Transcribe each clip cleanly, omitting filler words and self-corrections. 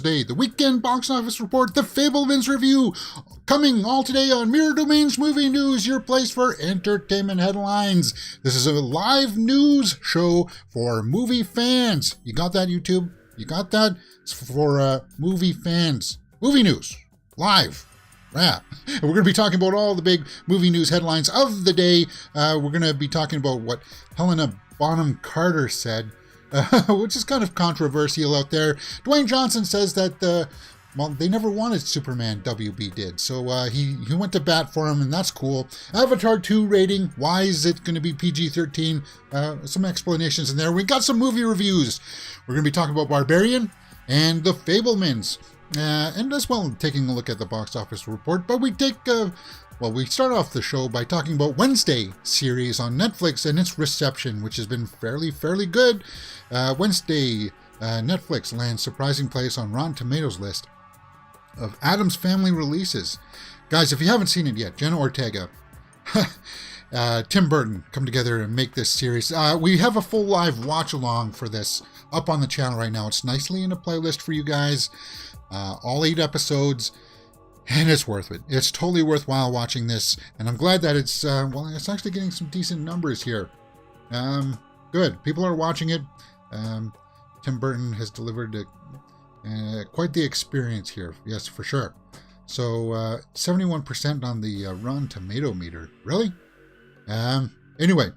Today, the weekend box office report, the Fabelmans review, coming all today on Mirror Domains Movie News, your place for entertainment headlines. This is a live news show for movie fans. You got that, YouTube? You got that? It's for movie fans. Movie news, live. Yeah. And we're going to be talking about all the big movie news headlines of the day. We're going to be talking about what Helena Bonham Carter said. Which is kind of controversial out there. Dwayne Johnson says that, they never wanted Superman, WB did. So he went to bat for him, and that's cool. Avatar 2 rating. Why is it going to be PG-13? Some explanations in there. We got some movie reviews. We're going to be talking about Barbarian and the Fabelmans. And as well taking a look at the box office report. But we take... we start off the show by talking about Wednesday series on Netflix and its reception, which has been fairly good. Wednesday, Netflix lands surprising place on Rotten Tomatoes list of Addams Family releases. Guys, if you haven't seen it yet, Jenna Ortega, Tim Burton come together and make this series. We have a full live watch along for this up on the channel right now. It's nicely in a playlist for you guys. All 8 episodes. And it's worth it. It's totally worthwhile watching this. And I'm glad that it's actually getting some decent numbers here. Good. People are watching it. Tim Burton has delivered quite the experience here. Yes, for sure. So 71% on the Rotten Tomato meter. Really? Anyway,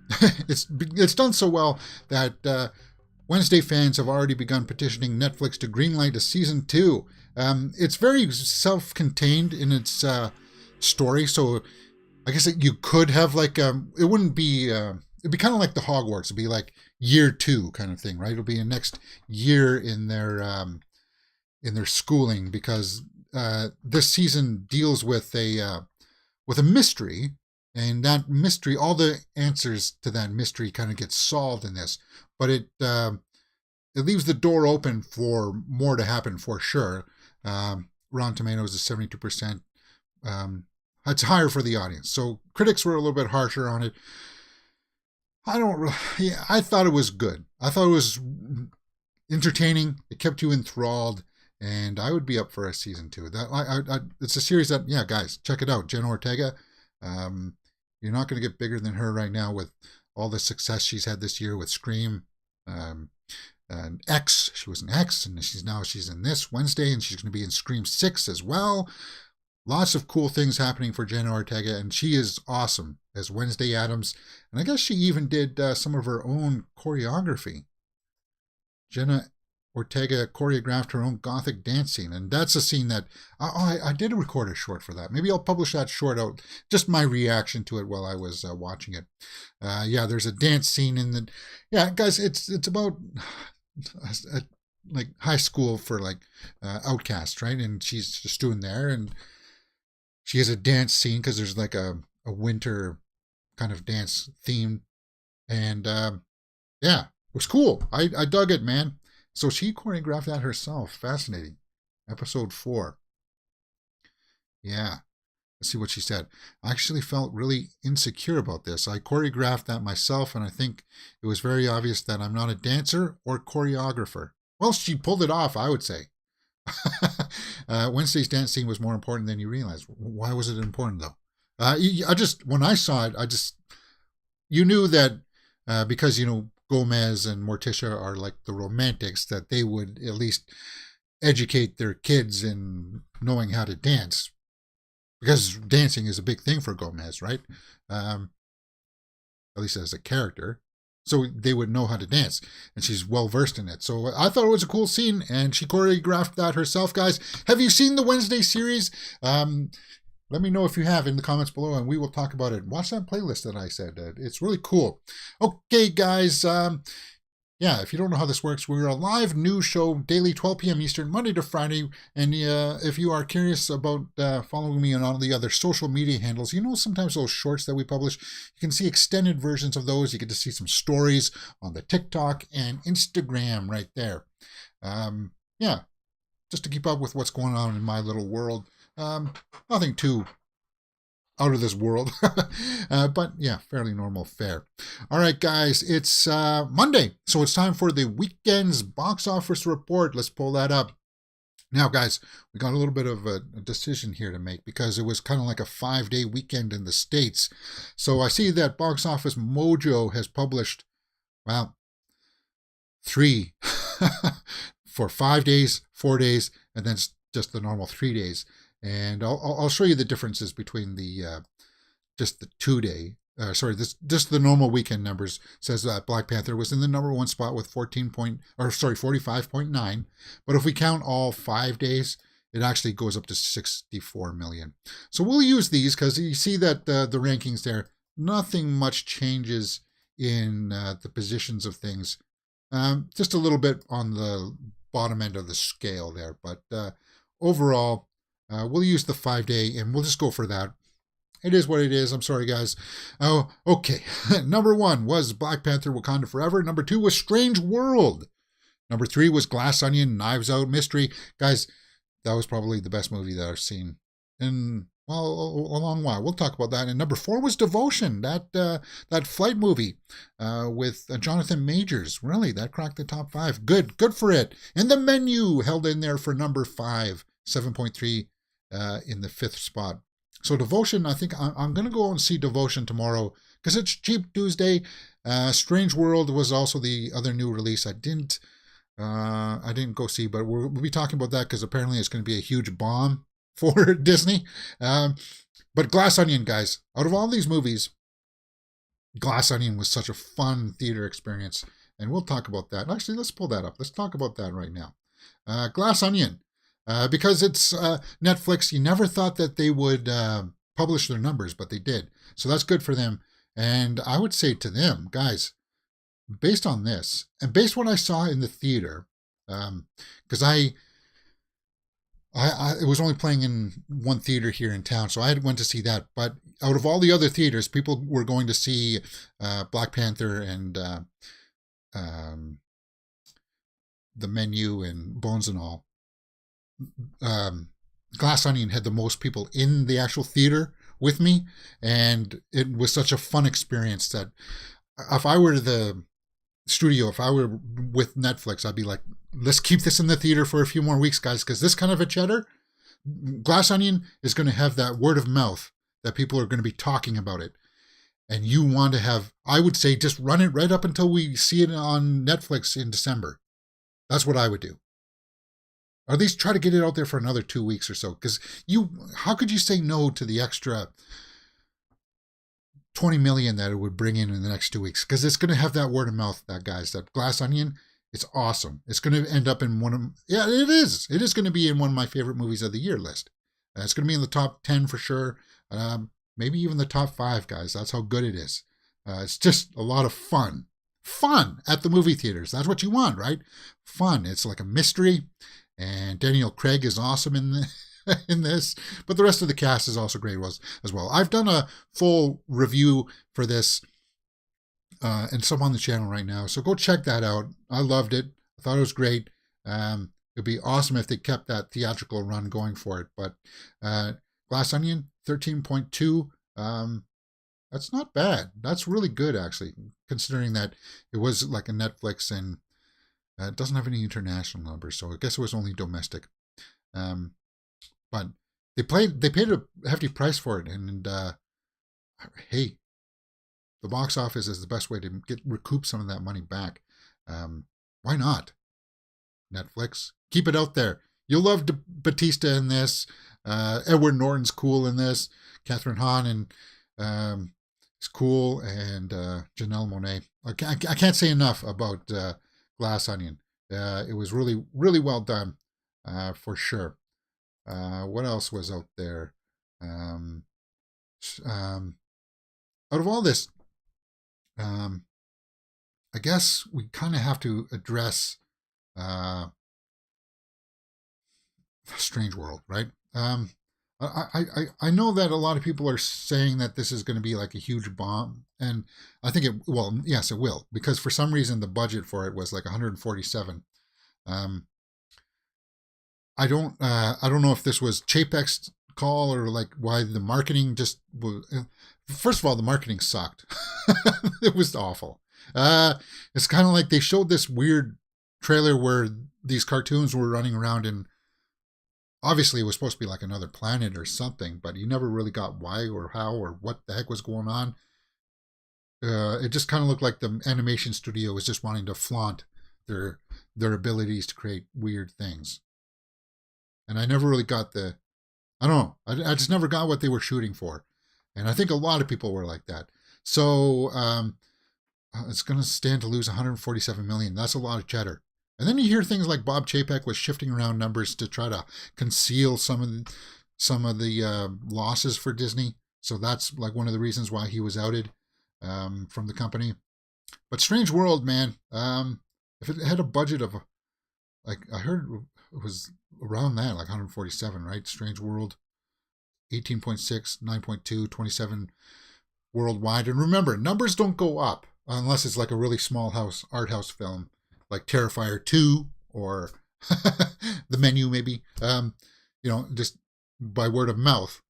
it's done so well that Wednesday fans have already begun petitioning Netflix to greenlight a season 2. It's very self-contained in its story, so I guess you could have it wouldn't be, it'd be kind of like the Hogwarts. It'd be like year 2 kind of thing, right? It'll be the next year in their schooling, because this season deals with a mystery, and that mystery, all the answers to that mystery kind of get solved in this, but it leaves the door open for more to happen for sure. Rotten Tomatoes is 72%. It's higher for the audience. So critics were a little bit harsher on it. I thought it was good. I thought it was entertaining. It kept you enthralled, and I would be up for a season 2. It's a series that, yeah, guys, check it out. Jenna Ortega. You're not going to get bigger than her right now with all the success she's had this year with Scream. X, she was in X, and she's in this Wednesday, and she's going to be in Scream 6 as well. Lots of cool things happening for Jenna Ortega, and she is awesome as Wednesday Addams, and I guess she even did some of her own choreography. Jenna Ortega choreographed her own gothic dance scene, and that's a scene that I did record a short for that. Maybe I'll publish that short out, just my reaction to it while I was watching it. There's a dance scene in the... Yeah, guys, it's about like high school for outcasts, right? And she's just doing there, and she has a dance scene because there's like a winter kind of dance theme, and it was cool. I dug it, man. So she choreographed that herself. Fascinating. Episode 4. Yeah. Let's see what she said. I actually felt really insecure about this. I choreographed that myself, and I think it was very obvious that I'm not a dancer or choreographer. Well, she pulled it off, I would say. Wednesday's dance scene was more important than you realize. Why was it important, though? When I saw it, you knew that because, Gomez and Morticia are like the romantics, that they would at least educate their kids in knowing how to dance, because dancing is a big thing for Gomez, right? At least as a character. So they would know how to dance, and she's well versed in it. So I thought it was a cool scene, and she choreographed that herself, guys. Have you seen the Wednesday series? Let me know if you have in the comments below, and we will talk about it. Watch that playlist that I said. It's really cool. Okay, guys. If you don't know how this works, we're a live news show daily, 12 p.m. Eastern, Monday to Friday. And if you are curious about following me on all the other social media handles, sometimes those shorts that we publish, you can see extended versions of those. You get to see some stories on the TikTok and Instagram right there. Just to keep up with what's going on in my little world. Nothing too out of this world, but yeah, fairly normal fare. All right, guys, it's Monday, so it's time for the weekend's box office report. Let's pull that up. Now, guys, we got a little bit of a decision here to make because it was kind of like a 5-day weekend in the States. So I see that Box Office Mojo has published, well, 3 for 5 days, 4 days, and then just the normal 3 days. And I'll show you the differences between the just the 2-day. This just the normal weekend numbers says that Black Panther was in the number 1 spot with 45.9. But if we count all 5 days, it actually goes up to 64 million. So we'll use these because you see that the rankings there, nothing much changes in the positions of things. Just a little bit on the bottom end of the scale there. But overall, we'll use the 5-day and we'll just go for that. It is what it is. I'm sorry, guys. Oh, okay. Number 1 was Black Panther Wakanda Forever. Number 2 was Strange World. Number 3 was Glass Onion, Knives Out Mystery. Guys, that was probably the best movie that I've seen in, well, a long while. We'll talk about that. And number 4 was Devotion, that flight movie with Jonathan Majors. Really, that cracked the top 5. Good for it. And The Menu held in there for number 5, 7.3 in the 5th spot. So Devotion, I think I'm going to go and see Devotion tomorrow because it's Cheap Tuesday. Strange World was also the other new release. I didn't go see, but we'll be talking about that because apparently it's going to be a huge bomb for Disney. But Glass Onion, guys, out of all these movies, Glass Onion was such a fun theater experience. And we'll talk about that. Actually, let's pull that up. Let's talk about that right now. Glass Onion. Because it's Netflix, you never thought that they would publish their numbers, but they did. So that's good for them. And I would say to them, guys, based on this, and based on what I saw in the theater, because I it was only playing in one theater here in town, so I went to see that. But out of all the other theaters, people were going to see Black Panther and The Menu and Bones and all. Glass Onion had the most people in the actual theater with me, and it was such a fun experience that if I were the studio, if I were with Netflix, I'd be like, let's keep this in the theater for a few more weeks, guys, because this kind of a cheddar, Glass Onion is going to have that word of mouth that people are going to be talking about it. And you want to have, I would say, just run it right up until we see it on Netflix in December. That's what I would do. Or at least try to get it out there for another 2 weeks or so. Because how could you say no to the extra 20 million that it would bring in the next 2 weeks? Because it's going to have that word of mouth, that Glass Onion. It's awesome. It's going to end up in it is. It is going to be in one of my favorite movies of the year list. It's going to be in the top 10 for sure. Maybe even the top 5, guys. That's how good it is. It's just a lot of fun. Fun at the movie theaters. That's what you want, right? Fun. It's like a mystery. And Daniel Craig is awesome in this, but the rest of the cast is also great as well. I've done a full review for this, and some on the channel right now, so go check that out. I loved it. I thought it was great. It'd be awesome if they kept that theatrical run going for it. But Glass Onion, 13.2. That's not bad. That's really good, actually, considering that it was like a Netflix and it doesn't have any international numbers, so I guess it was only domestic. But they paid a hefty price for it, and hey, the box office is the best way to recoup some of that money back. Why not? Netflix, keep it out there. You'll love Batista in this. Edward Norton's cool in this. Catherine Hahn and is cool, and Janelle Monáe. I can't say enough about Glass Onion. It was really, really well done, for sure. What else was out there? Out of all this, I guess we kind of have to address Strange World, right? I know that a lot of people are saying that this is going to be like a huge bomb, and I think yes, it will, because for some reason the budget for it was like 147. I don't know if this was Chapek's call or like why the marketing just was. First of all, the marketing sucked. It was awful. It's kind of like they showed this weird trailer where these cartoons were running around in Obviously, it was supposed to be like another planet or something, but you never really got why or how or what the heck was going on. It just kind of looked like the animation studio was just wanting to flaunt their abilities to create weird things. And I never really got the, I don't know, I just never got what they were shooting for. And I think a lot of people were like that. So it's going to stand to lose 147 million. That's a lot of cheddar. And then you hear things like Bob Chapek was shifting around numbers to try to conceal some of the losses for Disney. So that's like one of the reasons why he was outed from the company. But Strange World, man, if it had a budget of, like, I heard it was around that, like 147, right? Strange World, 18.6, 9.2, 27 worldwide. And remember, numbers don't go up unless it's like a really small art house film, like Terrifier 2 or The Menu, maybe. Just by word of mouth,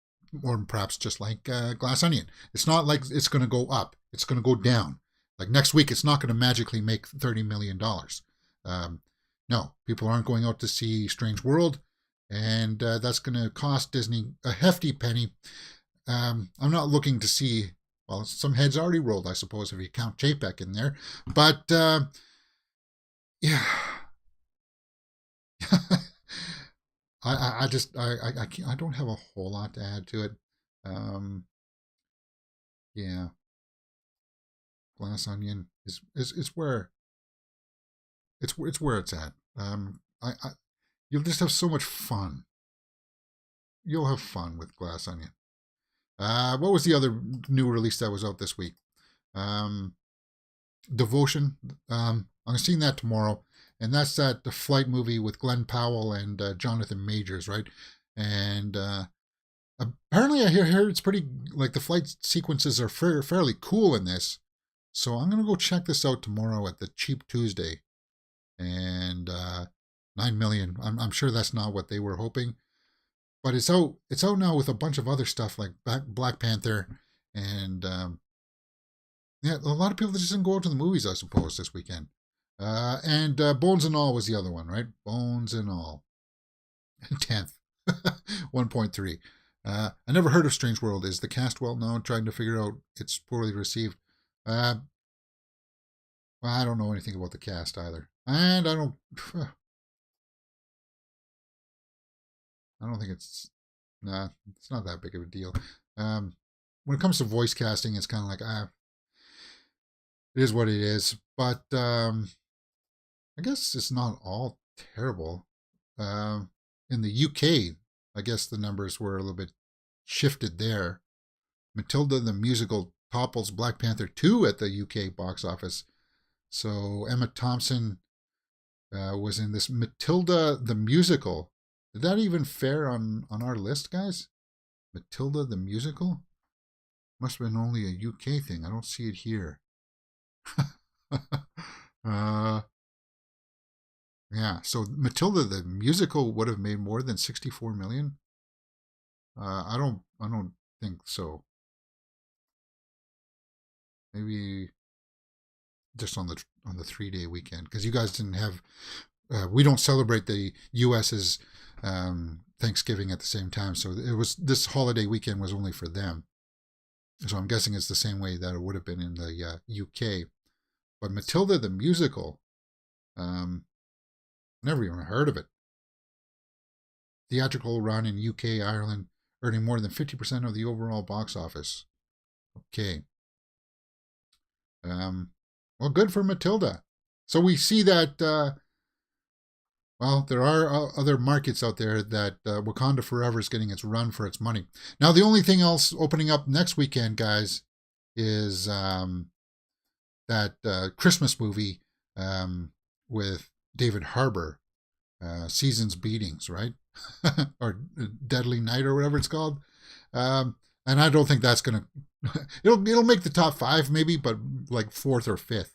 or perhaps just like Glass Onion. It's not like it's going to go up. It's going to go down. Like next week, it's not going to magically make $30 million. No, people aren't going out to see Strange World, and that's going to cost Disney a hefty penny. I'm not looking to see, well, some heads already rolled, I suppose, if you count Chapek in there. But, yeah. I don't have a whole lot to add to it. Yeah. Glass Onion is where it's where it's at. You'll just have so much fun. You'll have fun with Glass Onion. What was the other new release that was out this week? Devotion. I'm seeing that tomorrow, and that's the flight movie with Glenn Powell and Jonathan Majors, right? And apparently, I hear it's pretty, like, the flight sequences are fairly cool in this. So I'm gonna go check this out tomorrow at the Cheap Tuesday, and 9 million. I'm sure that's not what they were hoping, but it's out. It's out now with a bunch of other stuff like Black Panther, and yeah, a lot of people just didn't go out to the movies, I suppose, this weekend. And Bones and All was the other one, right? Bones and All, 10th, 1.3. I never heard of Strange World. Is the cast well known? Trying to figure out it's poorly received. Well, I don't know anything about the cast either, and I don't think it's it's not that big of a deal. When it comes to voice casting, it's kind of like it is what it is. But I guess it's not all terrible. In the UK, I guess the numbers were a little bit shifted there. Matilda the musical topples Black Panther 2 at the UK box office. So Emma Thompson was in this Matilda the musical. Did that even fare on our list, guys? Matilda the musical? Must have been only a UK thing. I don't see it here. Yeah, so Matilda the musical would have made more than 64 million. I don't think so. Maybe just on the 3-day weekend, because you guys didn't have. We don't celebrate the U.S.'s Thanksgiving at the same time, so it was this holiday weekend was only for them. So I'm guessing it's the same way that it would have been in the UK. But Matilda the musical, never even heard of it. Theatrical run in UK, Ireland, earning more than 50% of the overall box office. Okay. Well, good for Matilda. So we see that, well, there are other markets out there that Wakanda Forever is getting its run for its money. Now, the only thing else opening up next weekend, guys, is that Christmas movie with David Harbour, Season's Beatings, right? Or Deadly Night or whatever it's called. And I don't think that's going to... It'll make the top 5 maybe, but like 4th or 5th.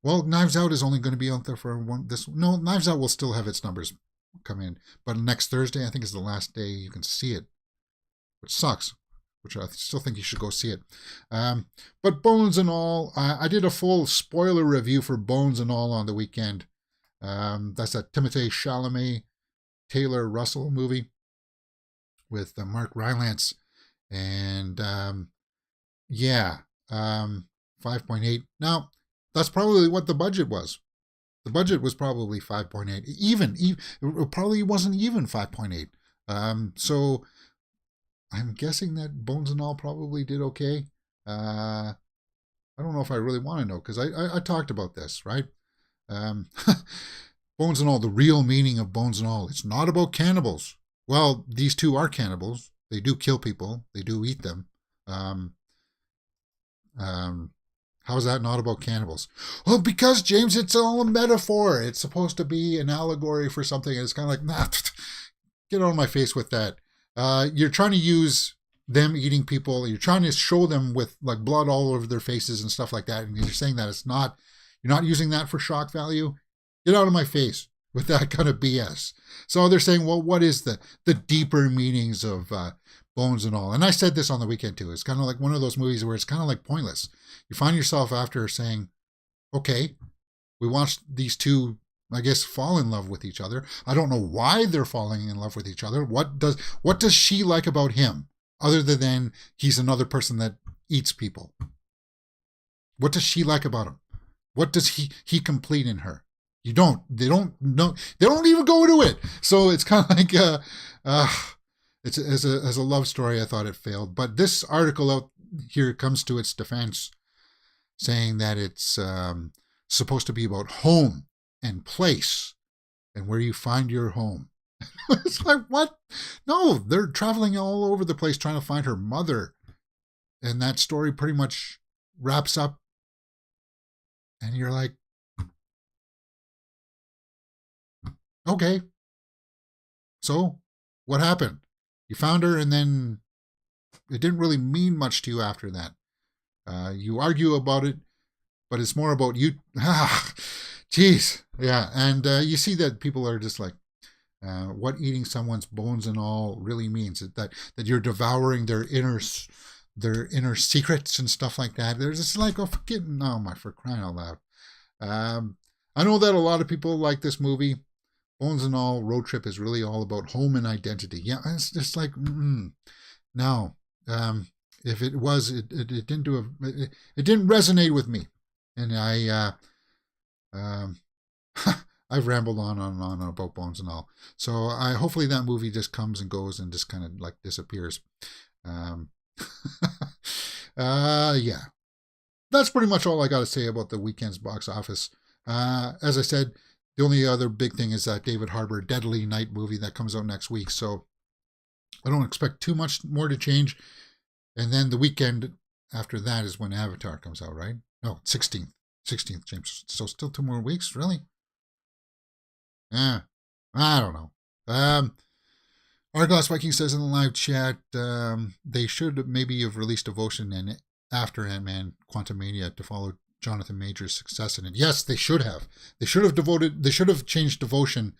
Well, Knives Out is only going to be out there for No, Knives Out will still have its numbers come in. But next Thursday, I think, is the last day you can see it. Which sucks. Which I still think you should go see it. But Bones and All, I did a full spoiler review for Bones and All on the weekend. That's a Timothée Chalamet, Taylor Russell movie with Mark Rylance. And yeah, 5.8. Now, that's probably what the budget was. The budget was probably 5.8. Even it probably wasn't even 5.8. So I'm guessing that Bones and All probably did okay. I don't know if I really want to know because I talked about this, right? Bones and All, the real meaning of Bones and All. It's not about cannibals. Well, these two are cannibals. They do kill people. They do eat them. Um, how is that not about cannibals? Well, because, James, it's all a metaphor. It's supposed to be an allegory for something. And it's kind of like, nah, get out of my face with that. You're trying to use them eating people. You're trying to show them with like blood all over their faces and stuff like that. And you're saying that it's not, you're not using that for shock value. Get out of my face with that kind of BS. So they're saying, well, what is the deeper meanings of Bones and All? And I said this on the weekend too. It's kind of like one of those movies where it's kind of like pointless. You find yourself after saying, okay, we watched these two, I guess, fall in love with each other. I don't know why they're falling in love with each other. What does she like about him other than he's another person that eats people? What does she like about him? What does he complete in her? You don't. They don't know. They don't even go into it. So it's kind of like it's as a love story. I thought it failed, but this article out here comes to its defense, saying that it's supposed to be about home and place and where you find your home. It's like, what? No, they're traveling all over the place trying to find her mother, and that story pretty much wraps up. And you're like, okay, so what happened? You found her, and then it didn't really mean much to you after that. You argue about it, but it's more about you. Jeez, yeah. And you see that people are just like, what eating someone's bones and all really means. That you're devouring their inner secrets and stuff like that. They're just like, oh, for crying out loud. I know that a lot of people like this movie. Bones and All Road Trip is really all about home and identity. Yeah, it's just like, no. If it was, it didn't do it didn't resonate with me, and I've rambled on and on about Bones and All. So hopefully that movie just comes and goes and just kind of like disappears. Yeah, that's pretty much all I got to say about the weekend's box office. As I said, the only other big thing is that David Harbour Deadly Night movie that comes out next week. So I don't expect too much more to change. And then the weekend after that is when Avatar comes out, right? No, 16th, James. So still 2 more weeks, really? Yeah, I don't know. Argos Viking says in the live chat, they should maybe have released Devotion and after Ant-Man Quantumania to follow Jonathan Major's success in it. Yes, they should have. They should have changed Devotion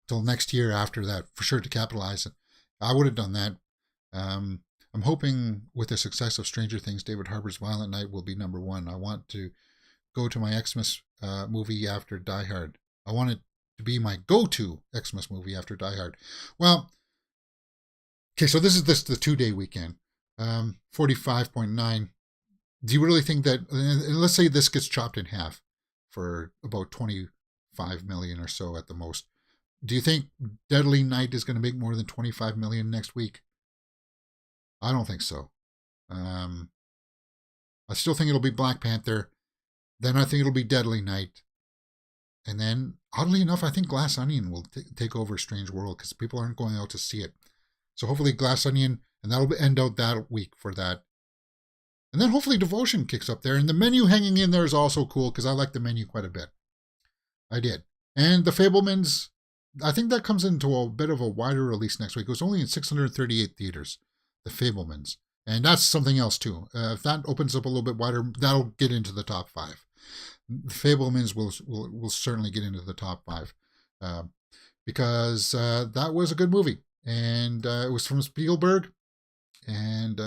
till next year after that, for sure, to capitalize it. I would have done that. I'm hoping with the success of Stranger Things, David Harbour's Violent Night will be number 1. I want to go to my Xmas movie after Die Hard. I want it to be my go-to Xmas movie after Die Hard. Well, okay, so this is the 2-day weekend. 45.9. Do you really think that, and let's say this gets chopped in half for about 25 million or so at the most. Do you think Deadly Night is going to make more than 25 million next week? I don't think so. I still think it'll be Black Panther. Then I think it'll be Deadly Night. And then, oddly enough, I think Glass Onion will take over Strange World because people aren't going out to see it. So hopefully Glass Onion, and that'll end out that week for that. And then hopefully Devotion kicks up there. And the menu hanging in there is also cool because I like the menu quite a bit. I did. And The Fabelmans, I think that comes into a bit of a wider release next week. It was only in 638 theaters, The Fabelmans. And that's something else too. If that opens up a little bit wider, that'll get into the top 5. The Fabelmans will certainly get into the top 5 because that was a good movie. And it was from Spielberg. And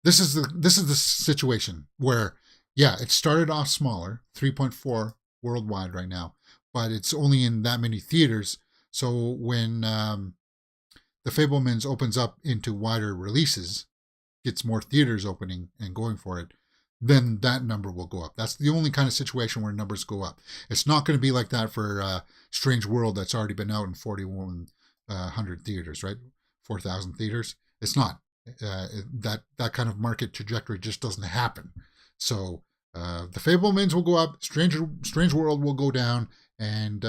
this is the situation where, yeah, it started off smaller, 3.4 worldwide right now, but it's only in that many theaters. So when the Fabelmans opens up into wider releases, gets more theaters opening and going for it, then that number will go up. That's the only kind of situation where numbers go up. It's not going to be like that for Strange World that's already been out in 4,100 theaters, right? 4,000 theaters. It's not. That kind of market trajectory just doesn't happen. So the Fabelmans will go up, Strange World will go down, and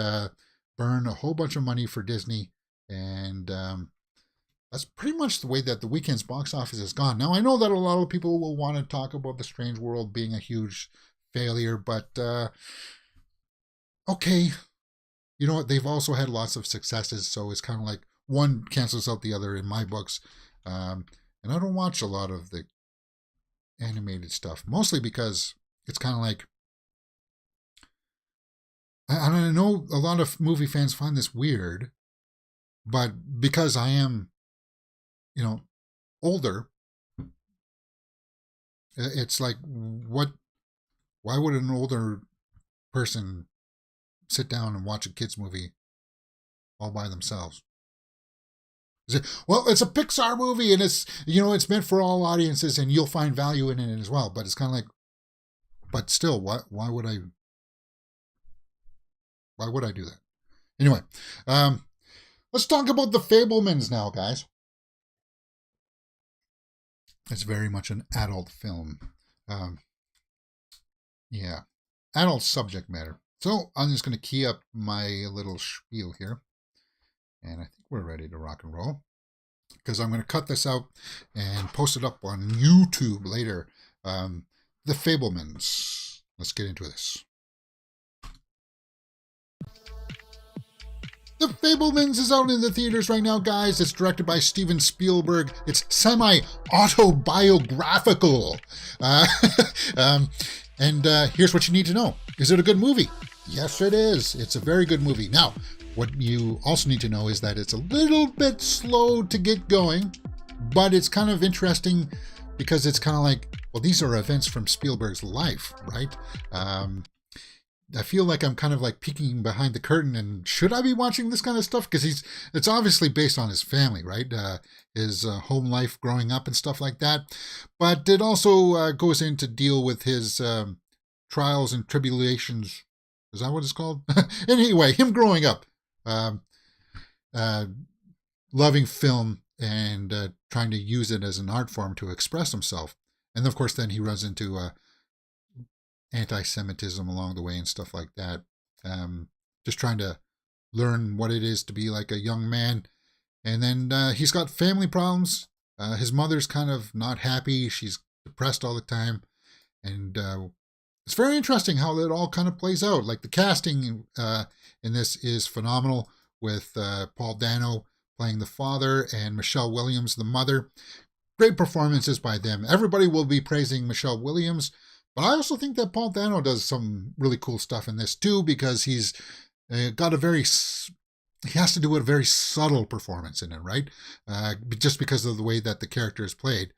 burn a whole bunch of money for Disney. And that's pretty much the way that the weekend's box office has gone. Now, I know that a lot of people will want to talk about the Strange World being a huge failure, but okay. You know what? They've also had lots of successes, so it's kind of like one cancels out the other in my books. And I don't watch a lot of the animated stuff, mostly because it's kind of like, I know a lot of movie fans find this weird, but because I am, older, it's like, why would an older person sit down and watch a kid's movie all by themselves? Well, it's a Pixar movie and it's meant for all audiences and you'll find value in it as well. But it's kind of like, but still, why would I do that? Anyway, let's talk about the Fabelmans now, guys. It's very much an adult film. Yeah, adult subject matter. So I'm just going to key up my little spiel here. And I think we're ready to rock and roll, because I'm going to cut this out and post it up on YouTube later. The Fabelmans. Let's get into this. The Fabelmans is out in the theaters right now, guys. It's directed by Steven Spielberg. It's semi-autobiographical. And here's what you need to know. Is it a good movie? Yes, it is. It's a very good movie. Now, what you also need to know is that it's a little bit slow to get going, but it's kind of interesting because it's kind of like, well, these are events from Spielberg's life, right? I feel like I'm kind of like peeking behind the curtain, and should I be watching this kind of stuff? Because it's obviously based on his family, right? His home life growing up and stuff like that. But it also goes in to deal with his trials and tribulations. Is that what it's called? Anyway, him growing up. Loving film and trying to use it as an art form to express himself. And of course, then he runs into anti-Semitism along the way and stuff like that. Just trying to learn what it is to be like a young man. And then he's got family problems. His mother's kind of not happy. She's depressed all the time. And it's very interesting how that all kind of plays out. Like the casting in this is phenomenal, with Paul Dano playing the father and Michelle Williams, the mother. Great performances by them. Everybody will be praising Michelle Williams, but I also think that Paul Dano does some really cool stuff in this too, because he's got he has to do a very subtle performance in it, right? Just because of the way that the character is played.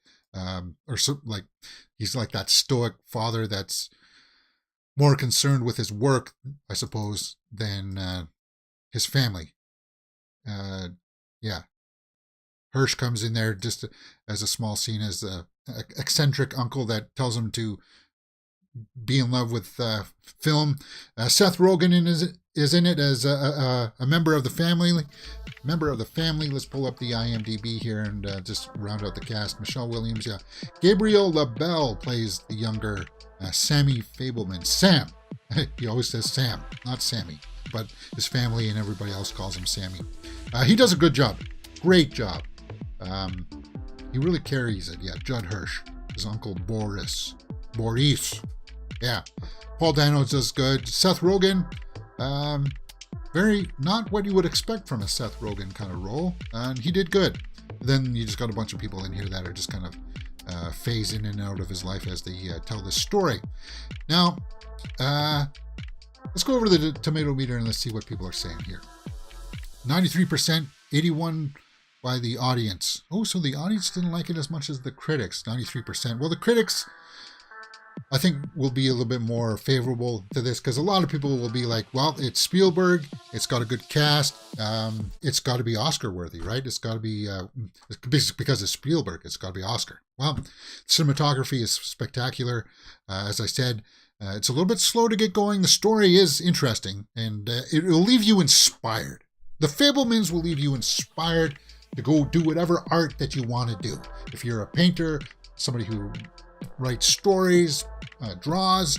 He's like that stoic father that's more concerned with his work, I suppose, than his family. Hirsch comes in there just as a small scene as an eccentric uncle that tells him to be in love with film. Seth Rogen is in it as a member of the family. Let's pull up the IMDb here and just round out the cast. Michelle Williams, yeah. Gabriel LaBelle plays the younger Sammy Fabelman. Sam. He always says Sam, not Sammy, but his family and everybody else calls him Sammy. He does a good job. Great job. He really carries it. Yeah, Judd Hirsch, his uncle Boris. Yeah. Paul Dano does good. Seth Rogen, very not what you would expect from a Seth Rogen kind of role, and he did good. Then you just got a bunch of people in here that are just kind of phase in and out of his life as they tell this story. Now, let's go over to the tomato meter and let's see what people are saying here. 93%, 81% by the audience. Oh, so the audience didn't like it as much as the critics, 93%. Well, the critics, I think will be a little bit more favorable to this, because a lot of people will be like, well, it's Spielberg, it's got a good cast, it's got to be Oscar worthy, right? It's got to be, because it's Spielberg, it's got to be Oscar. Well, cinematography is spectacular. As I said, it's a little bit slow to get going. The story is interesting, and it will leave you inspired. The Fabelmans will leave you inspired to go do whatever art that you want to do. If you're a painter, somebody who writes stories, draws,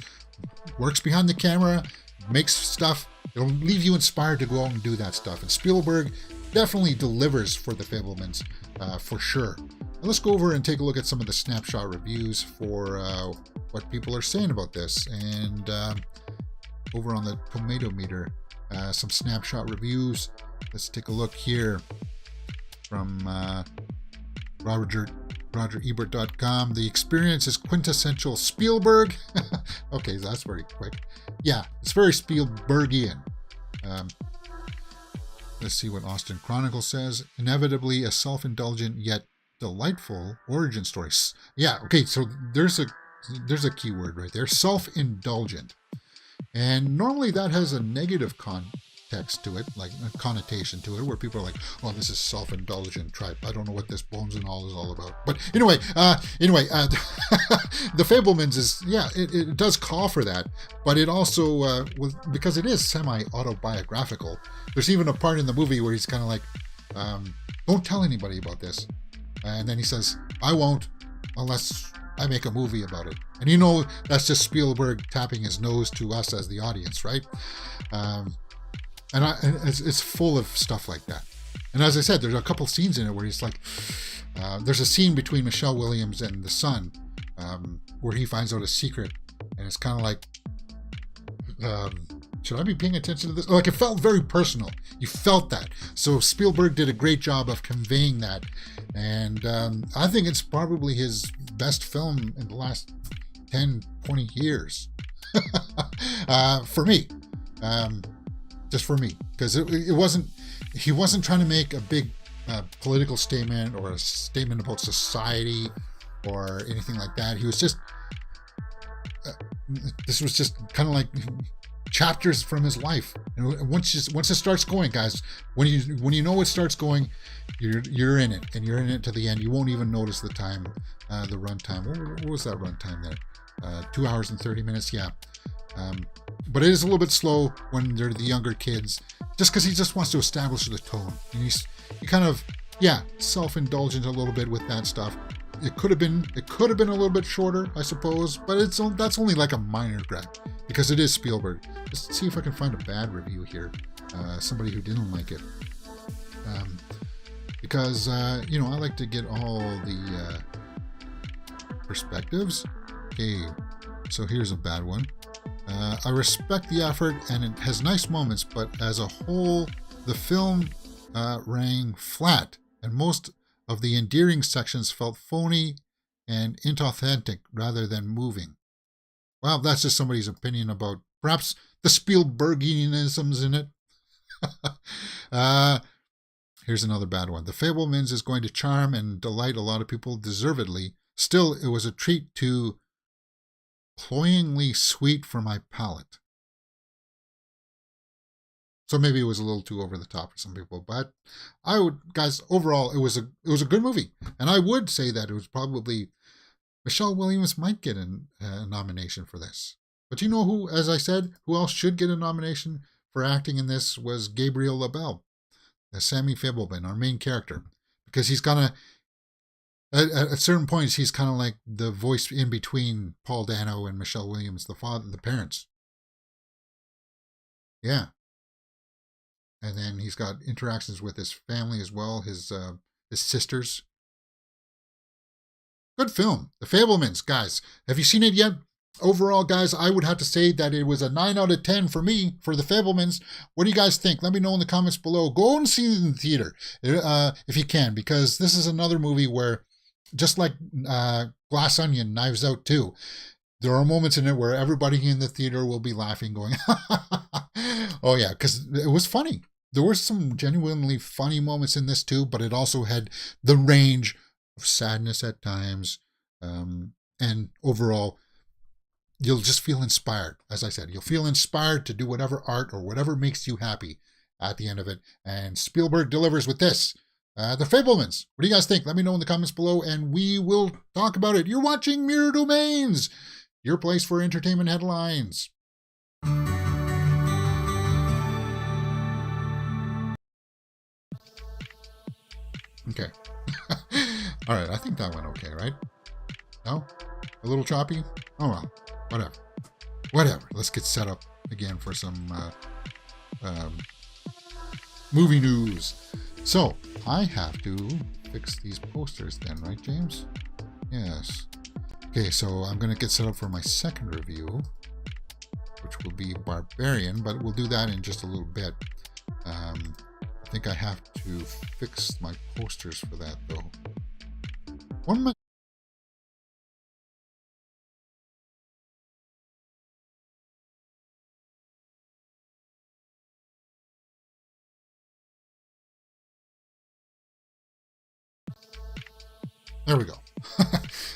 works behind the camera, makes stuff, it'll leave you inspired to go out and do that stuff. And Spielberg definitely delivers for the Fabelmans, for sure. Now let's go over and take a look at some of the snapshot reviews for what people are saying about this. And over on the Tomato Meter, some snapshot reviews. Let's take a look here from RogerEbert.com. The experience is quintessential Spielberg. Okay, that's very quick. Yeah, it's very Spielbergian. Let's see what Austin Chronicle says. Inevitably a self-indulgent yet delightful origin story. Yeah, okay, so there's a key word right there. Self-indulgent. And normally that has a negative context to it, like a connotation to it, where people are like, oh, this is self-indulgent tripe. I don't know what this Bones and All is all about. But anyway, the Fabelmans is, yeah, it does call for that, but it also, because it is semi-autobiographical, there's even a part in the movie where he's kind of like, don't tell anybody about this. And then he says, I won't unless I make a movie about it. And you know, that's just Spielberg tapping his nose to us as the audience, right? It's full of stuff like that. And as I said, there's a couple scenes in it where he's like, there's a scene between Michelle Williams and the son, where he finds out a secret, and it's kind of like, should I be paying attention to this? Like, it felt very personal. You felt that. So Spielberg did a great job of conveying that. And I think it's probably his best film in the last 10, 20 years. For me. Just for me. Because he wasn't trying to make a big political statement or a statement about society or anything like that. He was just, this was just kind of like chapters from his life. You know, once it starts going, guys, when you know it starts going, you're in it, and you're in it to the end. You won't even notice the time, the run time. What was that run time there? 2 hours and 30 minutes. Yeah. But it is a little bit slow when they're the younger kids, just because he just wants to establish the tone. And he kind of, yeah, self-indulgent a little bit with that stuff. It could have been a little bit shorter, I suppose, but that's only like a minor gripe, because it is Spielberg. Let's see if I can find a bad review here. Somebody who didn't like it. Because, I like to get all the perspectives. Okay, so here's a bad one. I respect the effort, and it has nice moments, but as a whole, the film rang flat, and most of the endearing sections felt phony and inauthentic rather than moving. Well, that's just somebody's opinion about perhaps the Spielbergianisms in it. Here's another bad one. The Fabelmans is going to charm and delight a lot of people deservedly. Still, it was a treat too cloyingly sweet for my palate. So maybe it was a little too over the top for some people, but overall, it was a good movie, and I would say that it was probably Michelle Williams might get a nomination for this. But you know who, as I said, who else should get a nomination for acting in this was Gabriel LaBelle, Sammy Fabelman, our main character, because he's kind of at certain points he's kind of like the voice in between Paul Dano and Michelle Williams, the parents. Yeah. And then he's got interactions with his family as well, his sisters. Good film. The Fabelmans, guys. Have you seen it yet? Overall, guys, I would have to say that it was a 9 out of 10 for me, for The Fabelmans. What do you guys think? Let me know in the comments below. Go and see it in the theater if you can, because this is another movie where, just like Glass Onion, Knives Out 2, there are moments in it where everybody in the theater will be laughing, going, oh yeah, because it was funny. There were some genuinely funny moments in this too, but it also had the range of sadness at times, and overall you'll just feel inspired. As I said, you'll feel inspired to do whatever art or whatever makes you happy at the end of it. And Spielberg delivers with this. The Fabelmans. What do you guys think? Let me know in the comments below, and we will talk about it. You're watching Mirror Domains, your place for entertainment headlines. Okay. All right, I think that went okay, right? No? A little choppy? Oh well, whatever. Whatever. Let's get set up again for some movie news. So, I have to fix these posters then, right, James? Yes. Okay, so I'm going to get set up for my second review, which will be Barbarian, but we'll do that in just a little bit. I think I have to fix my posters for that, though. One minute. There we go.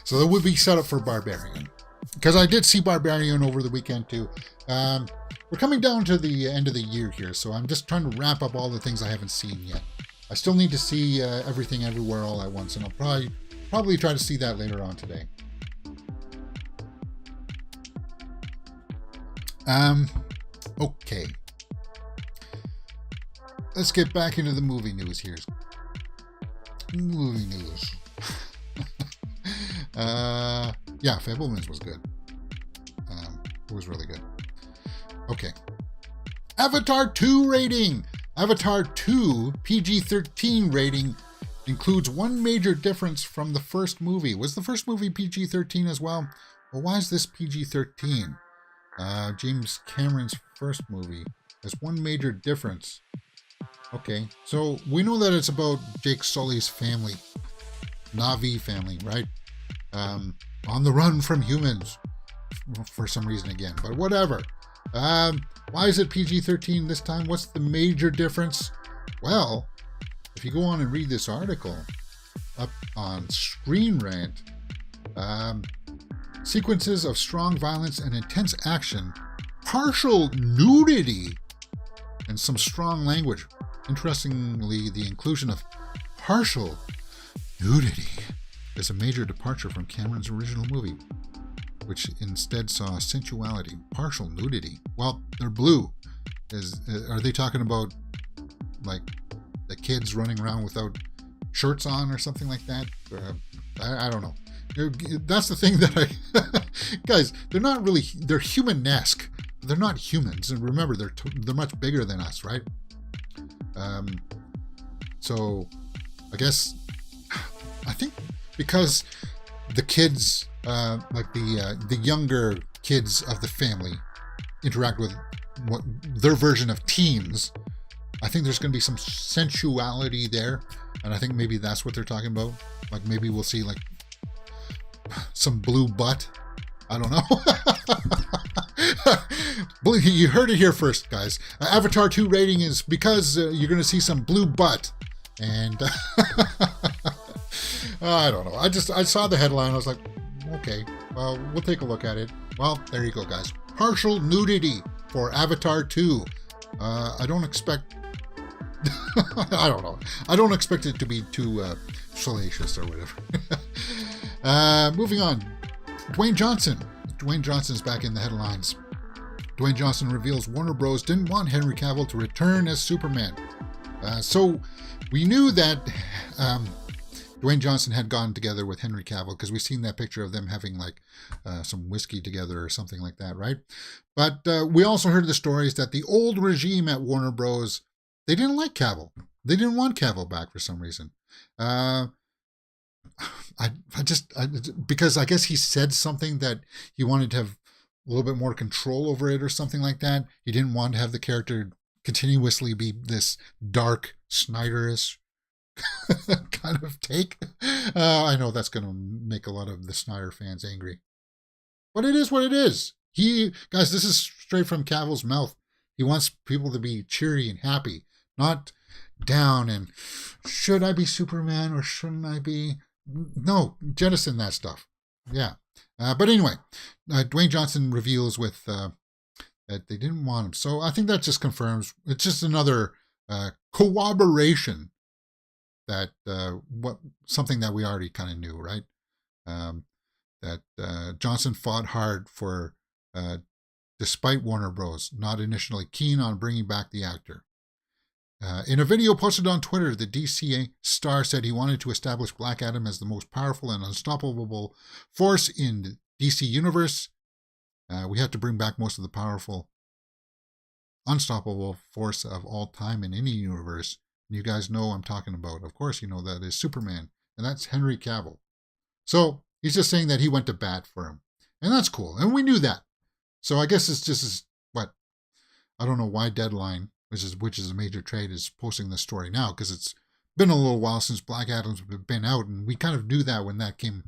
So that would be set up for Barbarian. Because I did see Barbarian over the weekend too. We're coming down to the end of the year here, so I'm just trying to wrap up all the things I haven't seen yet. I still need to see Everything Everywhere All at Once, and I'll probably try to see that later on today. Okay. Let's get back into the movie news here. Movie news. Yeah, Fabelmans was good. It was really good. Okay. Avatar 2 rating. Avatar 2 PG-13 rating includes one major difference from the first movie. Was the first movie PG-13 as well? Well, why is this PG-13? James Cameron's first movie has one major difference. Okay, so we know that it's about Jake Sully's family. Na'vi family, right? On the run from humans for some reason again, but whatever. Why is it PG-13 this time? What's the major difference? Well, if you go on and read this article up on Screen Rant, sequences of strong violence and intense action, partial nudity, and some strong language. Interestingly, the inclusion of partial nudity is a major departure from Cameron's original movie, which instead saw sensuality. Partial nudity. Well, they're blue. Are they talking about like the kids running around without shirts on or something like that? I don't know. That's the thing that guys, they're not really, they're human-esque. They're not humans, and remember, they're much bigger than us, right? So I think because the kids, like the younger kids of the family, interact with what their version of teens, I think there's going to be some sensuality there, and I think maybe that's what they're talking about. Like maybe we'll see like some blue butt. I don't know. You heard it here first, guys. Avatar 2 rating is because you're going to see some blue butt. And I don't know. I saw the headline. I was like, okay, well, we'll take a look at it. Well, there you go, guys. Partial nudity for Avatar 2. I don't expect... I don't know. I don't expect it to be too salacious or whatever. Moving on. Dwayne Johnson. Dwayne Johnson's back in the headlines. Dwayne Johnson reveals Warner Bros. Didn't want Henry Cavill to return as Superman. So we knew that Dwayne Johnson had gone together with Henry Cavill because we've seen that picture of them having like some whiskey together or something like that, right? But we also heard the stories that the old regime at Warner Bros., they didn't like Cavill. They didn't want Cavill back for some reason. Because I guess he said something that he wanted to have a little bit more control over it or something like that. He didn't want to have the character continuously be this dark, Snyderish kind of take. I know that's going to make a lot of the Snyder fans angry. But it is what it is. Guys, this is straight from Cavill's mouth. He wants people to be cheery and happy, not down and should I be Superman or shouldn't I be? No, jettison that stuff. Yeah. But anyway, Dwayne Johnson reveals with that they didn't want him. So I think that just confirms, it's just another corroboration that what something that we already kind of knew, right? Um, that Johnson fought hard for, despite Warner Bros. Not initially keen on bringing back the actor. In a video posted on Twitter, the DC star said he wanted to establish Black Adam as the most powerful and unstoppable force in the DC universe. We have to bring back most of the powerful, unstoppable force of all time in any universe. You guys know I'm talking about. Of course, you know that is Superman, and that's Henry Cavill. So he's just saying that he went to bat for him, and that's cool. And we knew that. So I guess it's just what, I don't know why Deadline, which is a major trade, is posting this story now, because it's been a little while since Black Adam's been out, and we kind of knew that when that came,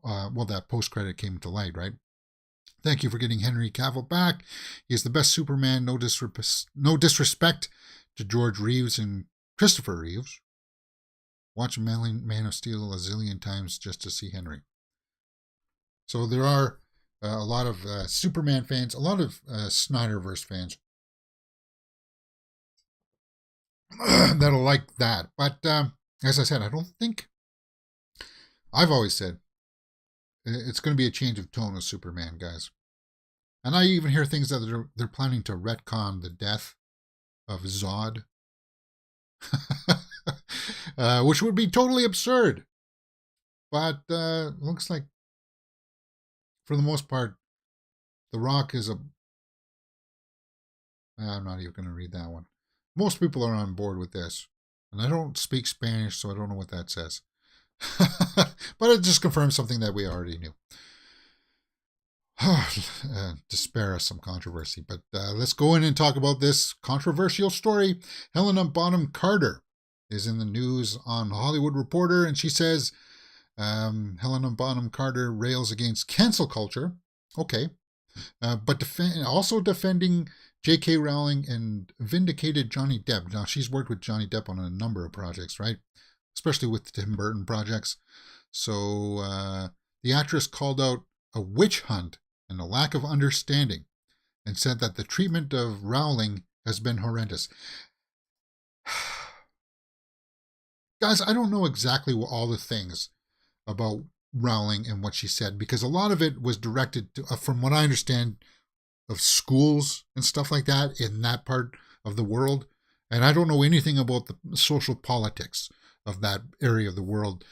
that post credit came to light, right? Thank you for getting Henry Cavill back. He is the best Superman. No disrespect to George Reeves and Christopher Reeves. Watch Man of Steel a zillion times just to see Henry. So there are a lot of Superman fans, a lot of Snyderverse fans that'll like that. But as I said, I don't think, I've always said, it's going to be a change of tone with Superman, guys. And I even hear things that they're planning to retcon the death of Zod, which would be totally absurd. But looks like, for the most part, The Rock is I'm not even going to read that one. Most people are on board with this. And I don't speak Spanish, so I don't know what that says. But it just confirms something that we already knew. To spare us some controversy. But let's go in and talk about this controversial story. Helena Bonham Carter is in the news on Hollywood Reporter, and she says Helena Bonham Carter rails against cancel culture. Okay. But also defending J.K. Rowling and vindicated Johnny Depp. Now, she's worked with Johnny Depp on a number of projects, right? Especially with Tim Burton projects. So the actress called out a witch hunt and a lack of understanding, and said that the treatment of Rowling has been horrendous. Guys, I don't know exactly all the things about Rowling and what she said, because a lot of it was directed to, from what I understand, of schools and stuff like that in that part of the world. And I don't know anything about the social politics of that area of the world.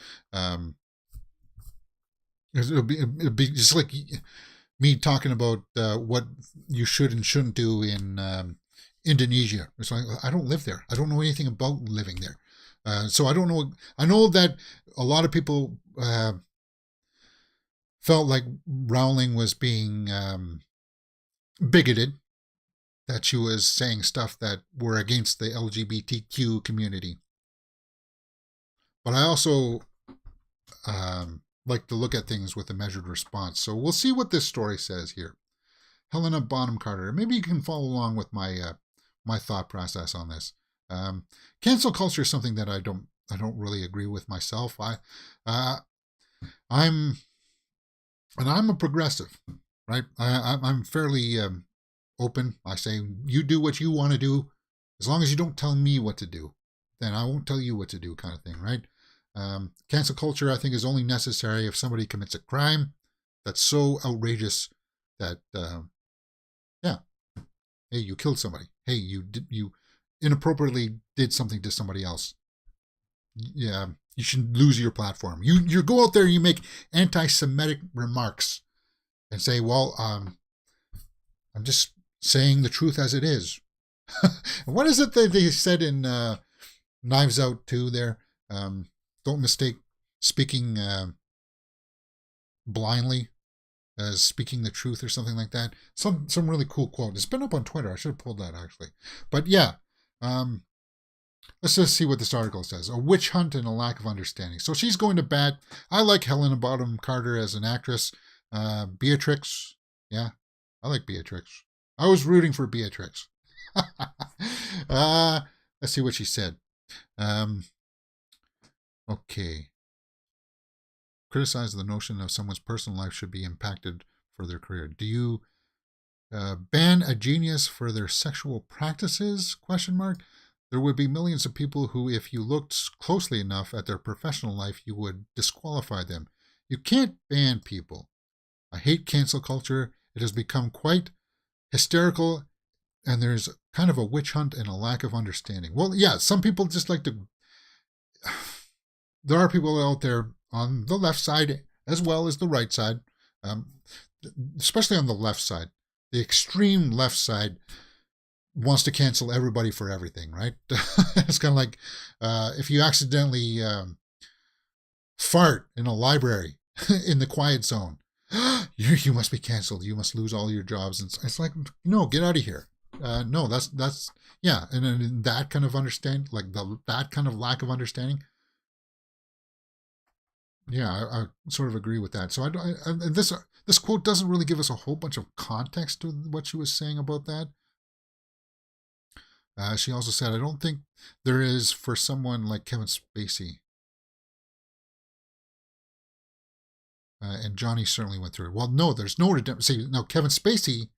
It'd be just like me talking about what you should and shouldn't do in Indonesia. It's like, I don't live there. I don't know anything about living there. So I don't know. I know that a lot of people felt like Rowling was being bigoted, that she was saying stuff that were against the LGBTQ community. But I also like to look at things with a measured response. So we'll see what this story says here. Helena Bonham Carter. Maybe you can follow along with my my thought process on this. Cancel culture is something that I don't really agree with myself. I'm a progressive, right? I'm fairly open. I say, you do what you want to do, as long as you don't tell me what to do, then I won't tell you what to do, kind of thing, right? Cancel culture, I think, is only necessary if somebody commits a crime that's so outrageous that, yeah, hey, you killed somebody. Hey, you inappropriately did something to somebody else. Yeah, you should lose your platform. You go out there and you make anti-Semitic remarks and say, well, I'm just saying the truth as it is. What is it that they said in Knives Out 2 there? Don't mistake speaking blindly as speaking the truth, or something like that. Some really cool quote. It's been up on Twitter. I should have pulled that, actually. But yeah, let's just see what this article says. A witch hunt and a lack of understanding. So she's going to bat. I like Helena Bonham Carter as an actress. Beatrix. Yeah, I like Beatrix. I was rooting for Beatrix. Let's see what she said. Okay. criticize the notion of someone's personal life should be impacted for their career. Do you ban a genius for their sexual practices? Question mark. There would be millions of people who, if you looked closely enough at their professional life, you would disqualify them. You can't ban people. I hate cancel culture. It has become quite hysterical, and there's kind of a witch hunt and a lack of understanding. Well, yeah, some people just like to... There are people out there on the left side as well as the right side, especially on the left side. The extreme left side wants to cancel everybody for everything, right? It's kind of like if you accidentally fart in a library in the quiet zone, you must be canceled. You must lose all your jobs. And it's like, no, get out of here. No, that's yeah. And in that kind of understand, like that kind of lack of understanding. Yeah, I sort of agree with that. So this quote doesn't really give us a whole bunch of context to what she was saying about that. She also said, I don't think there is for someone like Kevin Spacey. And Johnny certainly went through it. Well, no, there's no redemption. See, now Kevin Spacey,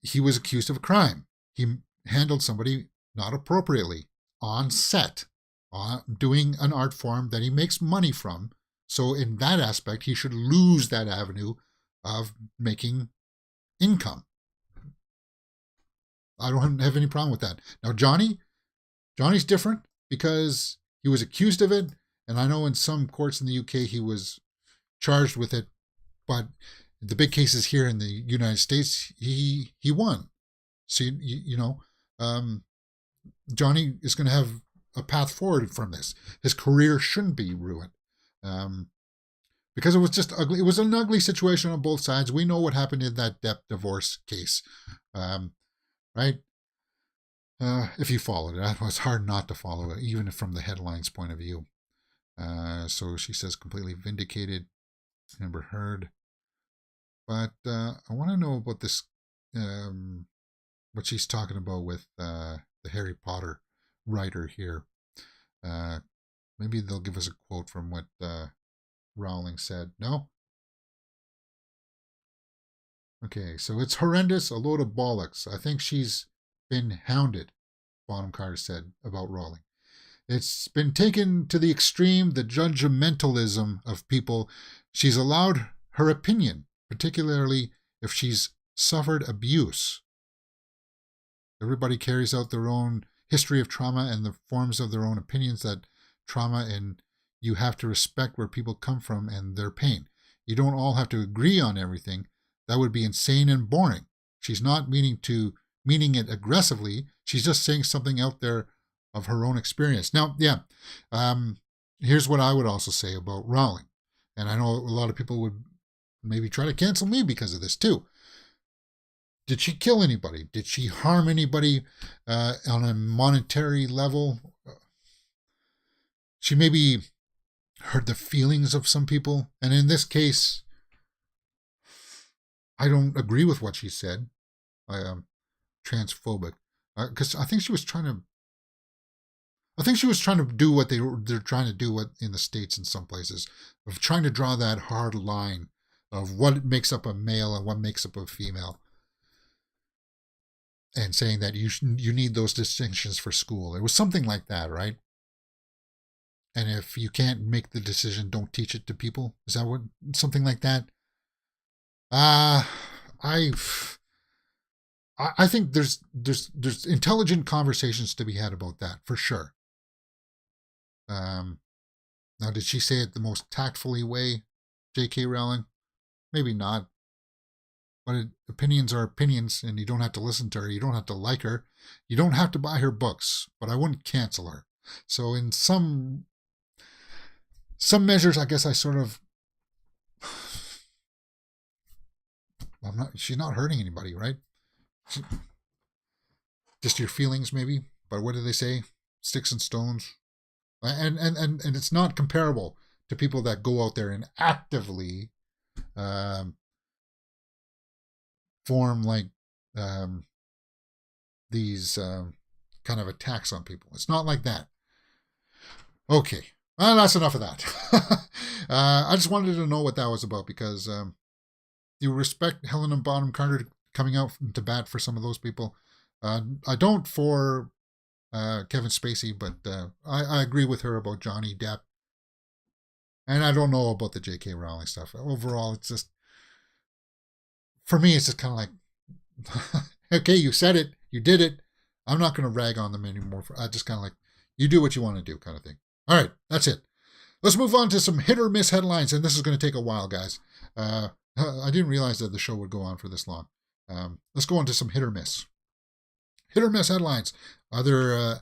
he was accused of a crime. He handled somebody not appropriately on set, doing an art form that he makes money from. So in that aspect, he should lose that avenue of making income. I don't have any problem with that. Now, Johnny's different because he was accused of it. And I know in some courts in the UK, he was charged with it. But the big cases here in the United States, he won. So, Johnny is going to have a path forward from this. His career shouldn't be ruined. Because it was just ugly. It was an ugly situation on both sides. We know what happened in that Depp divorce case. Right? If you followed it, it was hard not to follow it, even from the headlines point of view. So she says completely vindicated, Amber Heard. But I want to know about this, what she's talking about with the Harry Potter writer here. Maybe they'll give us a quote from what Rowling said. No? Okay, so it's horrendous, a load of bollocks. I think she's been hounded, Bonham Carter said about Rowling. It's been taken to the extreme, the judgmentalism of people. She's allowed her opinion, particularly if she's suffered abuse. Everybody carries out their own history of trauma and the forms of their own opinions that trauma, and you have to respect where people come from and their pain. You don't all have to agree on everything. That would be insane and boring. She's not meaning it aggressively. She's just saying something out there of her own experience. Now, yeah, here's what I would also say about Rowling. And I know a lot of people would maybe try to cancel me because of this too. Did she kill anybody? Did she harm anybody on a monetary level? She maybe hurt the feelings of some people. And in this case, I don't agree with what she said. I am transphobic. Because I think she was trying to do what they're trying to do in the States in some places, of trying to draw that hard line of what makes up a male and what makes up a female, and saying that you need those distinctions for school. It was something like that, right? And if you can't make the decision, don't teach it to people. Is that what something like that? I think there's intelligent conversations to be had about that for sure. Now, did she say it the most tactfully way, J.K. Rowling? Maybe not. But opinions are opinions, and you don't have to listen to her. You don't have to like her. You don't have to buy her books, but I wouldn't cancel her. So in some measures, I guess I sort of... she's not hurting anybody, right? Just your feelings, maybe. But what do they say? Sticks and stones. And it's not comparable to people that go out there and actively form like these kind of attacks on people. It's not like that. Okay. Well, that's enough of that. I just wanted to know what that was about because you respect Helena and Bonham Carter coming out to bat for some of those people. I don't for Kevin Spacey, but I agree with her about Johnny Depp. And I don't know about the J.K. Rowling stuff. Overall, it's just, for me, it's just kind of like, okay, you said it, you did it. I'm not going to rag on them anymore. I just kind of like, you do what you want to do kind of thing. All right, that's it. Let's move on to some hit or miss headlines, and this is going to take a while, guys. I didn't realize that the show would go on for this long. Let's go on to some hit or miss. Hit or miss headlines. Other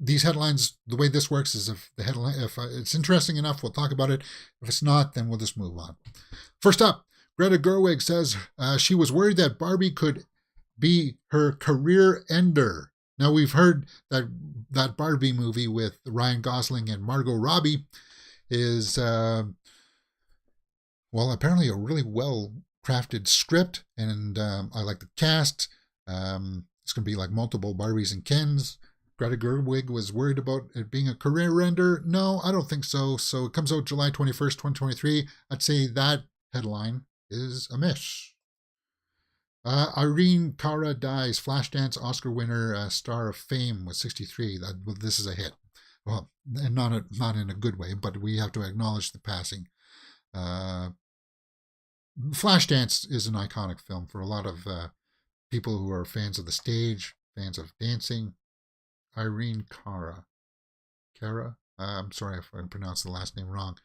these headlines, the way this works is if the headline, if it's interesting enough, we'll talk about it. If it's not, then we'll just move on. First up, Greta Gerwig says she was worried that Barbie could be her career ender. Now we've heard that Barbie movie with Ryan Gosling and Margot Robbie is apparently a really well crafted script, and I like the cast. It's going to be like multiple Barbies and Kens. Greta Gerwig was worried about it being a career ender. No, I don't think so. So it comes out July 21st, 2023. I'd say that headline is a miss. Irene Cara dies. Flashdance Oscar winner, star of Fame, was 63. This is a hit. Well, and not in a good way, but we have to acknowledge the passing. Flashdance is an iconic film for a lot of people who are fans of the stage, fans of dancing. Irene Cara. I'm sorry if I pronounced the last name wrong.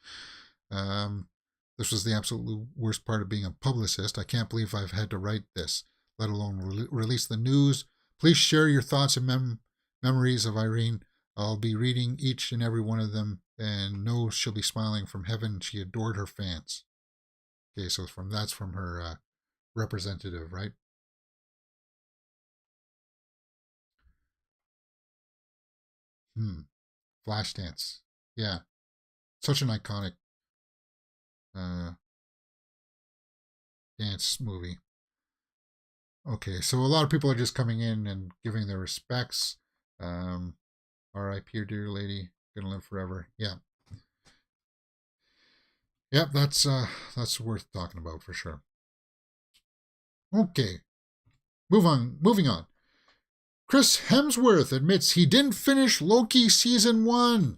This was the absolute worst part of being a publicist. I can't believe I've had to write this, let alone release the news. Please share your thoughts and memories of Irene. I'll be reading each and every one of them, and know she'll be smiling from heaven. She adored her fans. Okay, so that's from her representative, right? Flashdance. Yeah. Such an iconic dance movie. Okay, so a lot of people are just coming in and giving their respects. R.I.P. dear lady, gonna live forever. Yeah. Yep, that's worth talking about for sure. Okay. Moving on. Chris Hemsworth admits he didn't finish Loki season 1.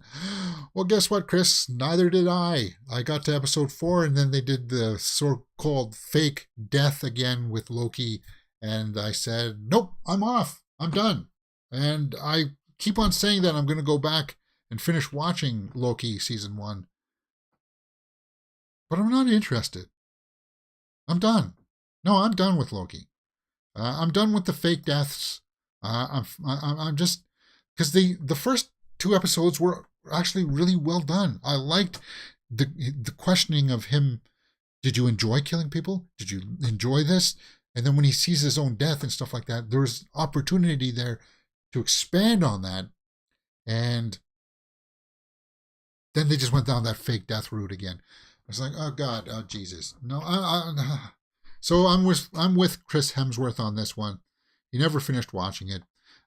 Well, guess what, Chris? Neither did I. I got to episode 4, and then they did the so-called fake death again with Loki, and I said, nope, I'm off. I'm done. And I keep on saying that I'm going to go back and finish watching Loki season 1. But I'm not interested. I'm done. No, I'm done with Loki. I'm done with the fake deaths. I'm just, because the first 2 episodes were actually really well done. I liked the questioning of him. Did you enjoy killing people? Did you enjoy this? And then when he sees his own death and stuff like that, there's opportunity there to expand on that. And then they just went down that fake death route again. I was like, oh God, oh Jesus, no. So I'm with Chris Hemsworth on this one. He never finished watching it.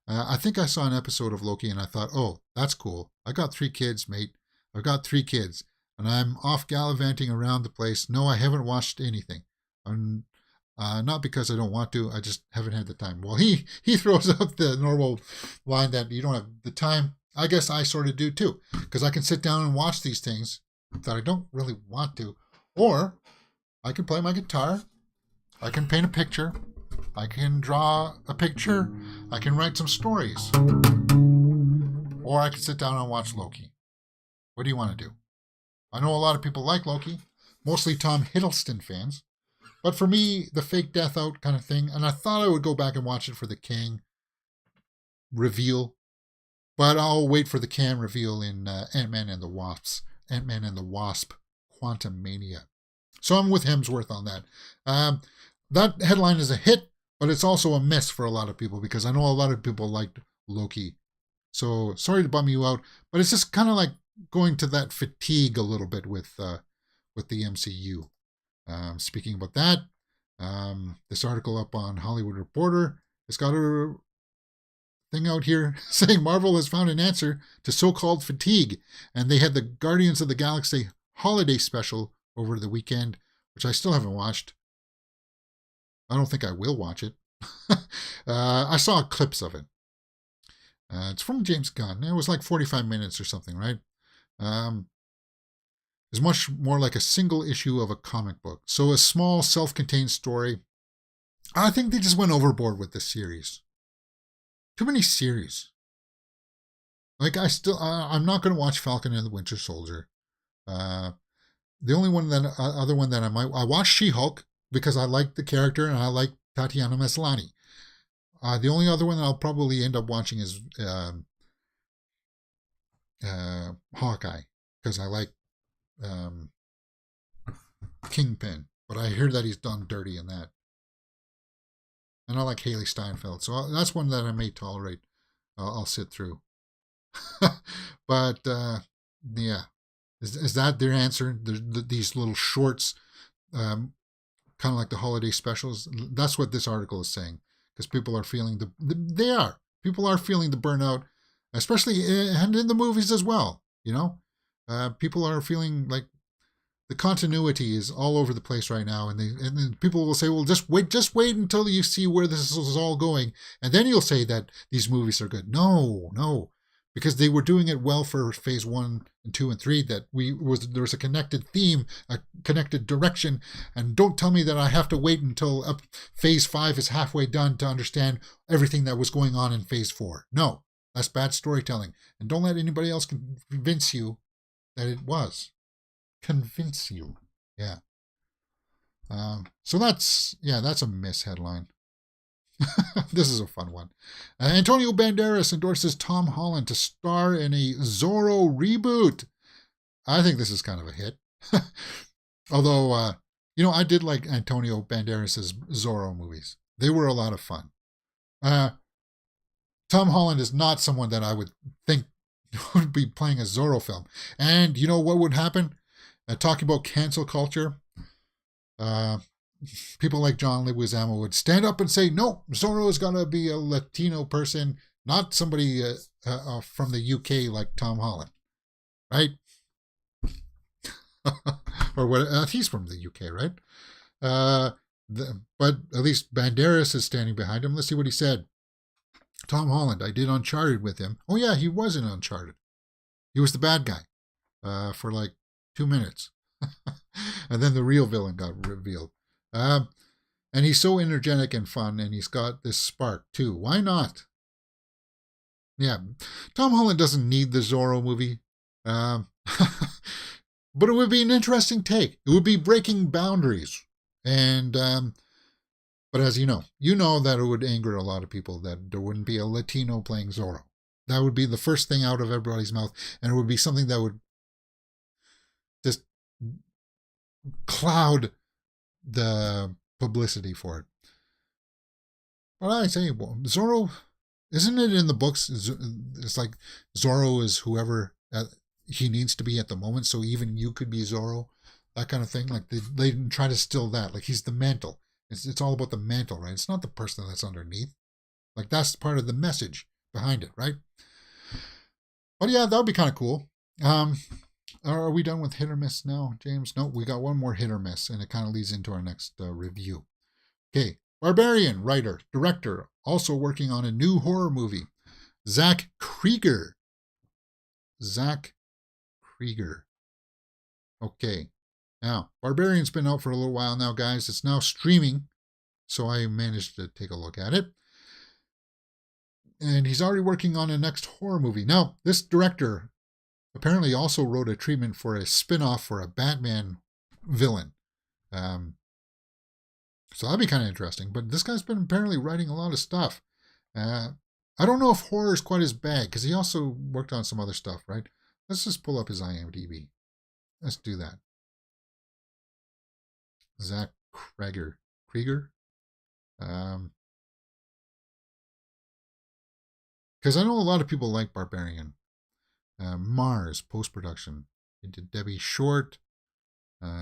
I think I saw an episode of Loki and I thought, oh, that's cool. I got 3 kids, mate. I've got 3 kids. And I'm off gallivanting around the place. No, I haven't watched anything. Not because I don't want to. I just haven't had the time. Well, he throws out the normal line that you don't have the time. I guess I sort of do too. Because I can sit down and watch these things that I don't really want to. Or I can play my guitar. I can paint a picture. I can draw a picture. I can write some stories. Or I can sit down and watch Loki. What do you want to do? I know a lot of people like Loki, mostly Tom Hiddleston fans. But for me, the fake death out kind of thing, and I thought I would go back and watch it for the Kang reveal, but I'll wait for the Kang reveal in Ant-Man and the Wasp, Quantumania. So I'm with Hemsworth on that. That headline is a hit, but it's also a miss for a lot of people because I know a lot of people liked Loki. So sorry to bum you out, but it's just kind of like going to that fatigue a little bit with the MCU. Speaking about that, this article up on Hollywood Reporter, it's got a thing out here saying Marvel has found an answer to so-called fatigue, and they had the Guardians of the Galaxy holiday special over the weekend, which I still haven't watched. I don't think I will watch it. I saw clips of it. It's from James Gunn. It was like 45 minutes or something, right? It's much more like a single issue of a comic book. So a small, self-contained story. I think they just went overboard with this series. Too many series. Like I'm not going to watch Falcon and the Winter Soldier. The only other one that I watched She-Hulk because I like the character and I like Tatiana Maslany. The only other one that I'll probably end up watching is Hawkeye because I like Kingpin, but I hear that he's done dirty in that. And I like Haley Steinfeld, so that's one that I may tolerate. I'll sit through. But yeah, is that their answer? These little shorts, kind of like the holiday specials. That's what this article is saying, because people are feeling people are feeling the burnout, especially and in the movies as well. You know, people are feeling like the continuity is all over the place right now, and then people will say, well, just wait until you see where this is all going, and then you'll say that these movies are good. No, because they were doing it well for phase 1 and 2 and 3, that there was a connected theme, a connected direction, and don't tell me that I have to wait until phase 5 is halfway done to understand everything that was going on in phase 4. No, that's bad storytelling, and don't let anybody else convince you that it was. Convince you. Yeah. So that's a miss headline. This is a fun one. Antonio Banderas endorses Tom Holland to star in a Zorro reboot. I think this is kind of a hit. Although, I did like Antonio Banderas' Zorro movies. They were a lot of fun. Tom Holland is not someone that I would think would be playing a Zorro film. And you know what would happen? Talking about cancel culture, people like John Leguizamo would stand up and say, no, Zorro is going to be a Latino person, not somebody from the UK like Tom Holland, right? Or what? He's from the UK, right? But at least Banderas is standing behind him. Let's see what he said. Tom Holland, I did Uncharted with him. Oh yeah, he was in Uncharted. He was the bad guy for like 2 minutes. And then the real villain got revealed. And he's so energetic and fun, and he's got this spark too. Why not? Yeah, Tom Holland doesn't need the Zorro movie. But it would be an interesting take. It would be breaking boundaries. And but as you know that it would anger a lot of people that there wouldn't be a Latino playing Zorro. That would be the first thing out of everybody's mouth, and it would be something that would just cloud the publicity for it. But I say, well, Zorro, isn't it in the books? It's like Zorro is whoever he needs to be at the moment, so even you could be Zorro, that kind of thing. Like they try to still that, like he's the mantle. It's all about the mantle, right? It's not the person that's underneath. Like that's part of the message behind it, right? But yeah, that would be kind of cool. Are we done with hit or miss now, James? No, we got one more hit or miss, and it kind of leads into our next review. Okay, Barbarian writer, director, also working on a new horror movie, Zach Krieger. Okay, now, Barbarian's been out for a little while now, guys. It's now streaming, so I managed to take a look at it. And he's already working on a next horror movie. Now, this director apparently also wrote a treatment for a spin-off for a Batman villain. So that'd be kind of interesting. But this guy's been apparently writing a lot of stuff. I don't know if horror is quite his bag, because he also worked on some other stuff, right? Let's just pull up his IMDb. Let's do that. Zach Krieger. Because I know a lot of people like Barbarian. Mars, post-production. He did Debbie Short,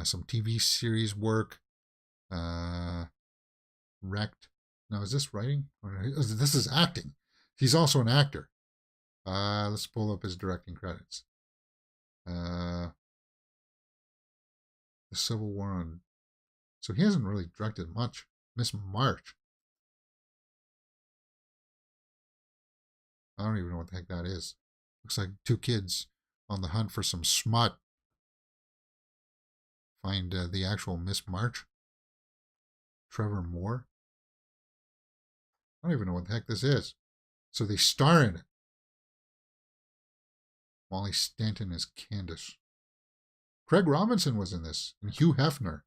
some TV series work, Wrecked. Now, is this writing? This is acting. He's also an actor. Let's pull up his directing credits. The Civil War on. So he hasn't really directed much. Miss March. I don't even know what the heck that is. Looks like two kids on the hunt for some smut. Find the actual Miss March. Trevor Moore. I don't even know what the heck this is. So they star in it. Molly Stanton is Candace. Craig Robinson was in this. And Hugh Hefner.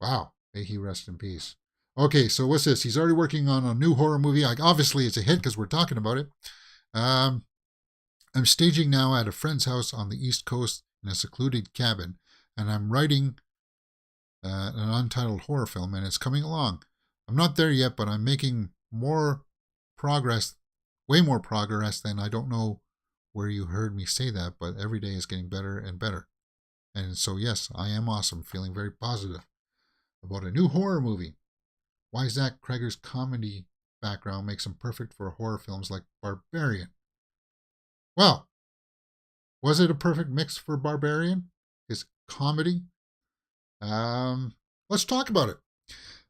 Wow. May he rest in peace. Okay, so what's this? He's already working on a new horror movie. Like, obviously, it's a hit because we're talking about it. I'm staging now at a friend's house on the East Coast in a secluded cabin, and I'm writing an untitled horror film, and it's coming along. I'm not there yet, but I'm making more progress, way more progress than I don't know where you heard me say that, but every day is getting better and better. And so, yes, I am awesome, feeling very positive about a new horror movie. Why Zach Kreger's comedy background makes him perfect for horror films like Barbarian. Well, was it a perfect mix for Barbarian? His comedy? Let's talk about it.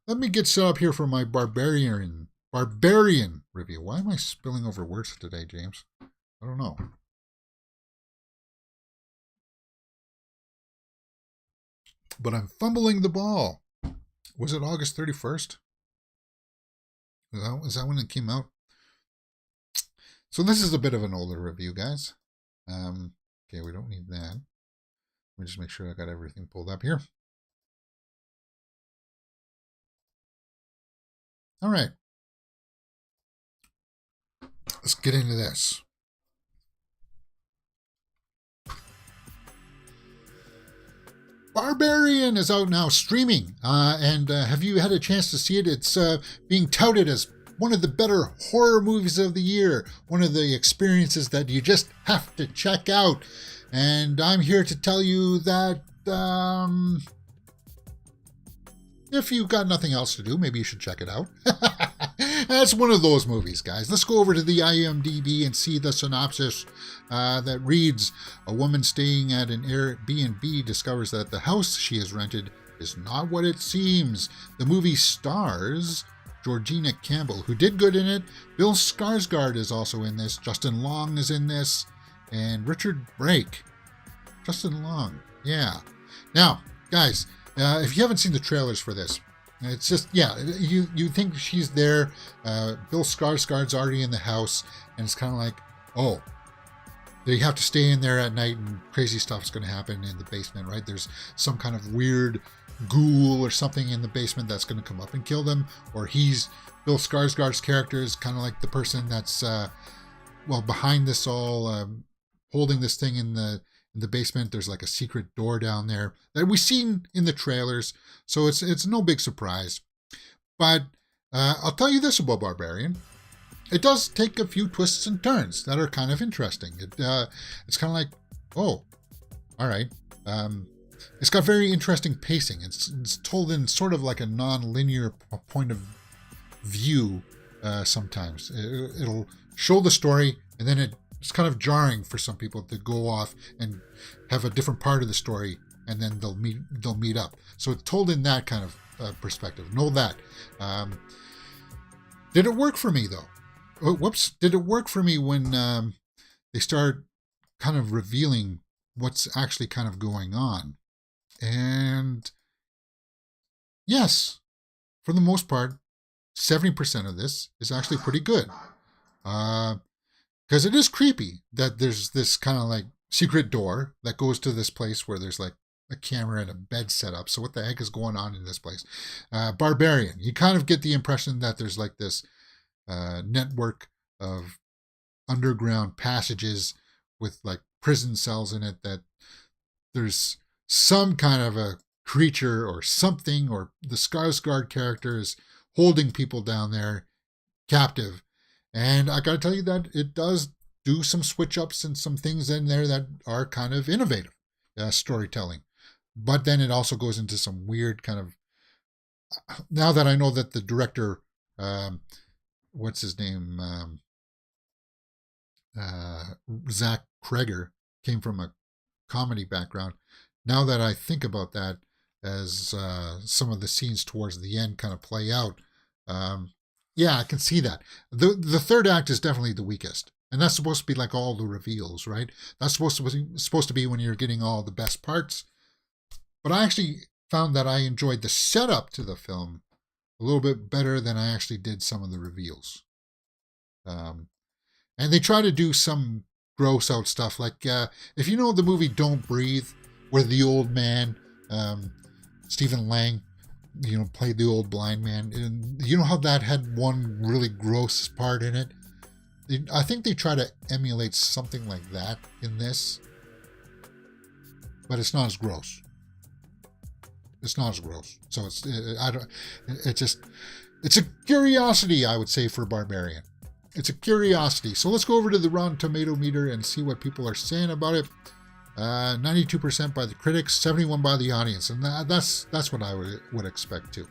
Let me get set up here for my Barbarian review. Why am I spilling over words today, James? I don't know. But I'm fumbling the ball. Was it August 31st? Is that when it came out? So this is a bit of an older review, guys. Okay, we don't need that. Let me just make sure I got everything pulled up here. All right. Let's get into this. Barbarian is out now streaming. And have you had a chance to see it? It's being touted as one of the better horror movies of the year. One of the experiences that you just have to check out. And I'm here to tell you that if you've got nothing else to do, maybe you should check it out. That's one of those movies, guys. Let's go over to the IMDb and see the synopsis that reads, a woman staying at an Airbnb discovers that the house she has rented is not what it seems. The movie stars Georgina Campbell, who did good in it. Bill Skarsgård is also in this. Justin Long is in this. And Richard Brake. Justin Long. Yeah. Now, guys, if you haven't seen the trailers for this, it's just, yeah, you think she's there. Bill Skarsgård's already in the house, and it's kind of like, oh, they have to stay in there at night, and crazy stuff's going to happen in the basement, right? There's some kind of weird ghoul or something in the basement that's going to come up and kill them, or Bill Skarsgård's character is kind of like the person that's, behind this all, holding this thing in the basement. There's like a secret door down there that we've seen in the trailers, so it's no big surprise. But I'll tell you this about Barbarian. It does take a few twists and turns that are kind of interesting. It's kind of like, oh, all right. It's got very interesting pacing. It's told in sort of like a non-linear point of view sometimes. It'll show the story, and then it's kind of jarring for some people to go off and have a different part of the story, and then they'll meet up. So it's told in that kind of perspective. Know that. Did it work for me though? Whoops! Did it work for me when they start kind of revealing what's actually kind of going on? And yes, for the most part, 70% of this is actually pretty good. Because it is creepy that there's this kind of like secret door that goes to this place where there's like a camera and a bed set up. So what the heck is going on in this place? Barbarian. You kind of get the impression that there's like this network of underground passages with like prison cells in it, that there's some kind of a creature or something, or the Skarsgård character is holding people down there captive. And I gotta tell you that it does do some switch ups and some things in there that are kind of innovative storytelling. But then it also goes into some weird kind of, now that I know that the director, what's his name, Zach Kreger, came from a comedy background, now that I think about that, as some of the scenes towards the end kind of play out, yeah, I can see that. The third act is definitely the weakest. And that's supposed to be like all the reveals, right? That's supposed to be when you're getting all the best parts. But I actually found that I enjoyed the setup to the film a little bit better than I actually did some of the reveals. And they try to do some gross out stuff. Like, if you know the movie Don't Breathe, where the old man, Stephen Lang, played the old blind man. And you know how that had one really gross part in it? I think they try to emulate something like that in this, but it's not as gross. It's not as gross. So it's a curiosity, I would say, for Barbarian. It's a curiosity. So let's go over to the Rotten Tomato meter and see what people are saying about it. 92% by the critics, 71% by the audience, and that's what I would expect too.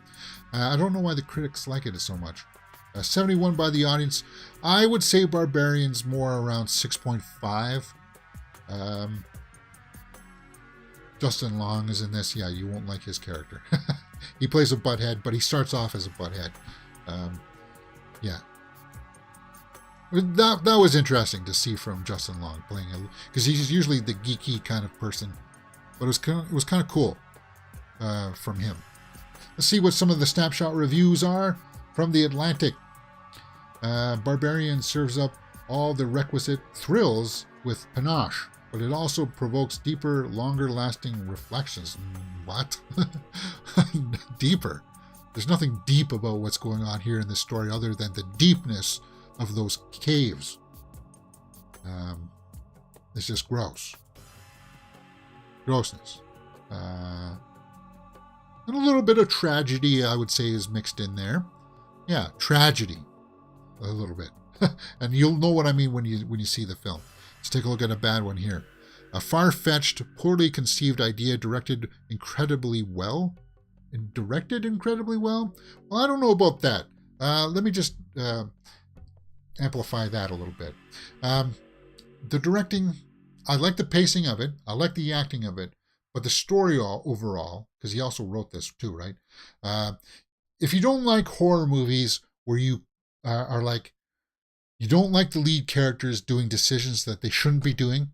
I don't know why the critics like it so much. 71% by the audience. I would say Barbarian's more around 6.5. Justin Long is in this. Yeah, you won't like his character. He plays a butthead, but he starts off as a butthead. Yeah. That was interesting to see from Justin Long playing it, because he's usually the geeky kind of person, but it was kind of cool from him. Let's see what some of the snapshot reviews are from The Atlantic. Barbarian serves up all the requisite thrills with panache, but it also provokes deeper, longer-lasting reflections. What? Deeper? There's nothing deep about what's going on here in this story other than the deepness of those caves. It's just gross. Grossness. And a little bit of tragedy, I would say, is mixed in there. Yeah, tragedy. A little bit. And you'll know what I mean when you see the film. Let's take a look at a bad one here. A far-fetched, poorly conceived idea directed incredibly well. Well, I don't know about that. Let me just amplify that a little bit. The directing, I like the pacing of it. I like the acting of it. But the story overall, because he also wrote this too, right? If you don't like horror movies where you are like, you don't like the lead characters doing decisions that they shouldn't be doing,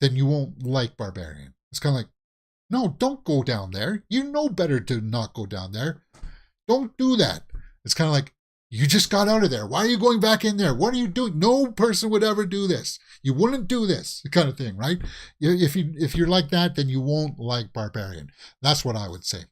then you won't like Barbarian. It's kind of like, no, don't go down there. You know better to not go down there. Don't do that. It's kind of like, you just got out of there. Why are you going back in there? What are you doing? No person would ever do this. You wouldn't do this, kind of thing, right? If you're like that, then you won't like Barbarian. That's what I would say.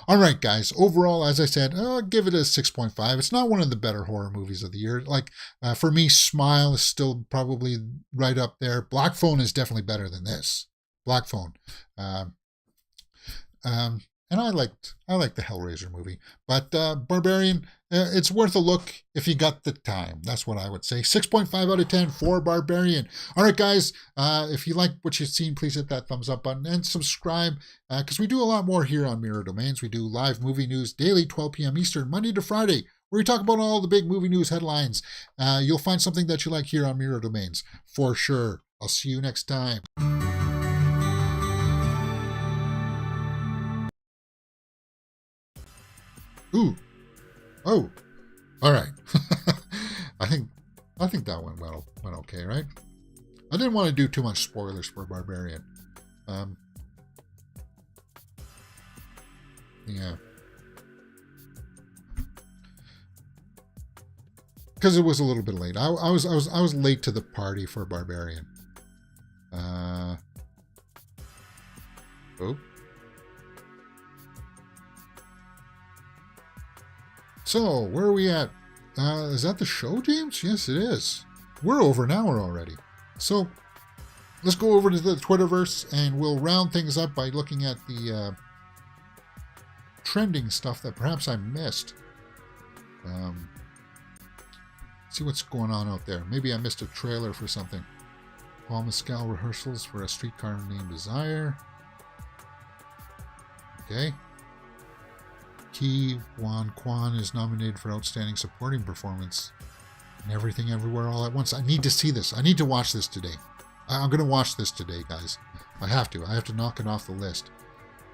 All right, guys. Overall, as I said, give it a 6.5. It's not one of the better horror movies of the year. Like, for me, Smile is still probably right up there. Black Phone is definitely better than this. Black Phone. And I liked the Hellraiser movie. But Barbarian, it's worth a look if you got the time. That's what I would say. 6.5 out of 10 for Barbarian. All right, guys. If you like what you've seen, please hit that thumbs up button and subscribe, because we do a lot more here on Mirror Domains. We do live movie news daily, 12 p.m. Eastern, Monday to Friday, where we talk about all the big movie news headlines. You'll find something that you like here on Mirror Domains, for sure. I'll see you next time. Ooh. Oh. All right. I think that one went okay, right? I didn't want to do too much spoilers for Barbarian. Yeah. Because it was a little bit late. I was late to the party for Barbarian. Oh. So, where are we at? Is that the show, James? Yes, it is. We're over an hour already. So, let's go over to the Twitterverse, and we'll round things up by looking at the trending stuff that perhaps I missed. See what's going on out there. Maybe I missed a trailer for something. Paul Mescal rehearsals for A Streetcar Named Desire. Okay. Ki Wan Kwan is nominated for Outstanding Supporting Performance in Everything Everywhere All at Once. I need to see this. I need to watch this today. I'm going to watch this today, guys. I have to. I have to knock it off the list.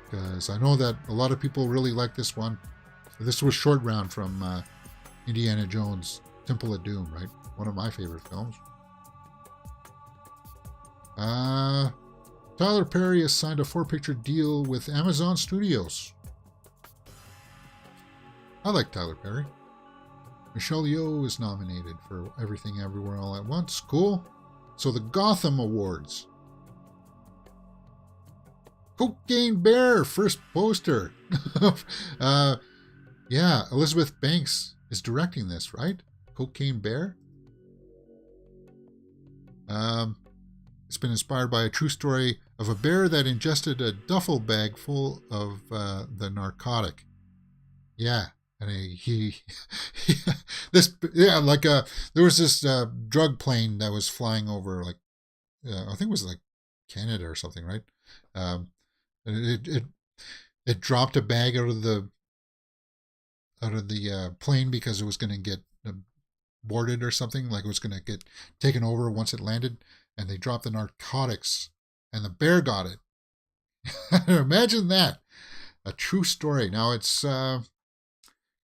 Because I know that a lot of people really like this one. This was Short Round from Indiana Jones, Temple of Doom, right? One of my favorite films. Tyler Perry has signed a 4-picture deal with Amazon Studios. I like Tyler Perry. Michelle Yeoh is nominated for Everything Everywhere All at Once. Cool. So the Gotham Awards. Cocaine Bear, first poster. Yeah, Elizabeth Banks is directing this, right? Cocaine Bear? It's been inspired by a true story of a bear that ingested a duffel bag full of the narcotic. Yeah, and there was this drug plane that was flying over, like I think it was like Canada or something, right? It dropped a bag out of the plane because it was going to get boarded or something, like it was going to get taken over once it landed. And they dropped the narcotics, and the bear got it. Imagine that. A true story. Now, it's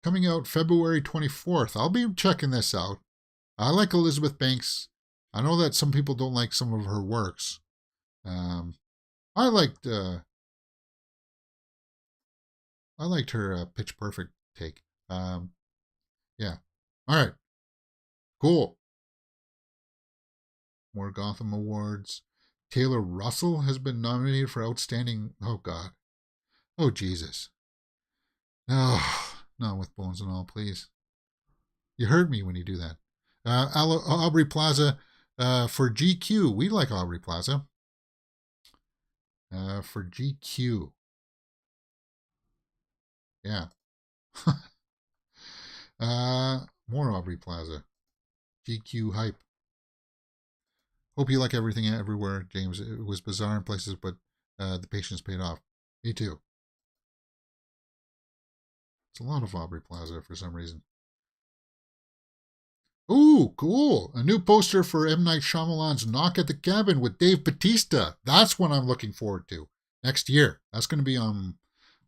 coming out February 24th. I'll be checking this out. I like Elizabeth Banks. I know that some people don't like some of her works. I liked her Pitch Perfect take. Yeah. All right. Cool. More Gotham Awards. Taylor Russell has been nominated for Outstanding... Oh, God. Oh, Jesus. Oh, not with Bones and All, please. You heard me when you do that. Aubrey Plaza for GQ. We like Aubrey Plaza. For GQ. Yeah. More Aubrey Plaza. GQ hype. Hope you like Everything Everywhere, James. It was bizarre in places, but the patience paid off. Me too. It's a lot of Aubrey Plaza for some reason. Ooh, cool. A new poster for M. Night Shyamalan's Knock at the Cabin with Dave Bautista. That's what I'm looking forward to next year. That's going to be,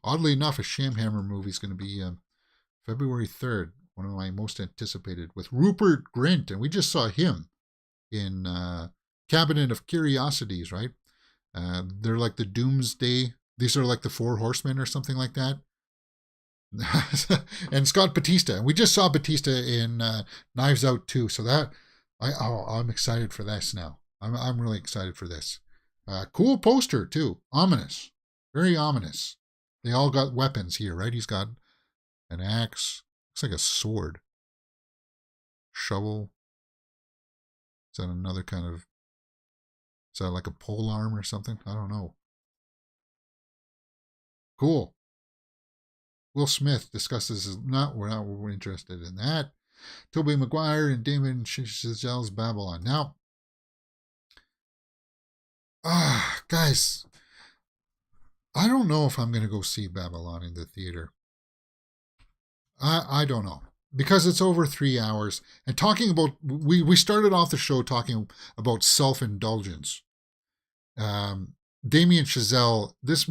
oddly enough, a Shamhammer movie is going to be February 3rd. One of my most anticipated, with Rupert Grint. And we just saw him in Cabinet of Curiosities, right? They're like the Doomsday. These are like the Four Horsemen or something like that. And Scott Batista. And we just saw Batista in Knives Out 2. So that I'm excited for this now. I'm really excited for this. Cool poster too. Ominous. Very ominous. They all got weapons here, right? He's got an axe. Looks like a sword. Shovel. Is that another kind of... Is that like a pole arm or something? I don't know. Cool. Will Smith discusses... We're interested in that. Tobey Maguire and Damon Chazelle's Babylon. Now, guys, I don't know if I'm going to go see Babylon in the theater. I don't know. Because it's over 3 hours. And talking about... We started off the show talking about self-indulgence. Damien Chazelle, there's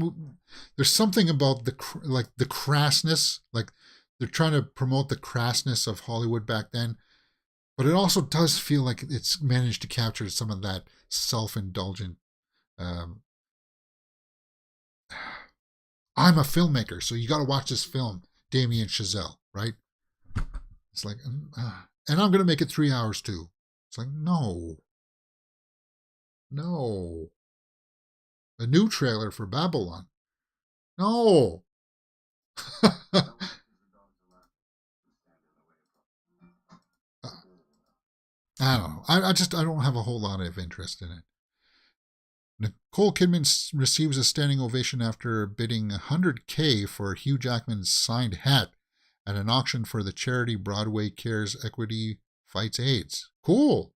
something about the crassness, like they're trying to promote the crassness of Hollywood back then, but it also does feel like it's managed to capture some of that self-indulgent. I'm a filmmaker, so you got to watch this film, Damien Chazelle, right? It's like, and I'm going to make it 3 hours too. It's like, no. A new trailer for Babylon. No. I don't know. I don't have a whole lot of interest in it. Nicole Kidman receives a standing ovation after bidding $100K for Hugh Jackman's signed hat at an auction for the charity Broadway Cares Equity Fights AIDS. Cool.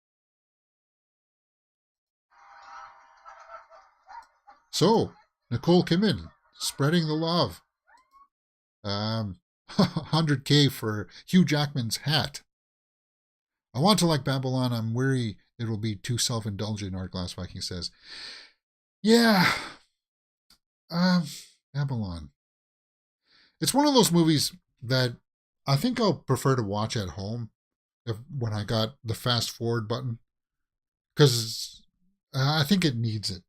So, Nicole Kidman, spreading the love. 100K for Hugh Jackman's hat. I want to like Babylon. I'm weary it'll be too self-indulgent, Art Glass Viking says. Yeah. Babylon. It's one of those movies that I think I'll prefer to watch at home when I got the fast forward button. Because I think it needs it.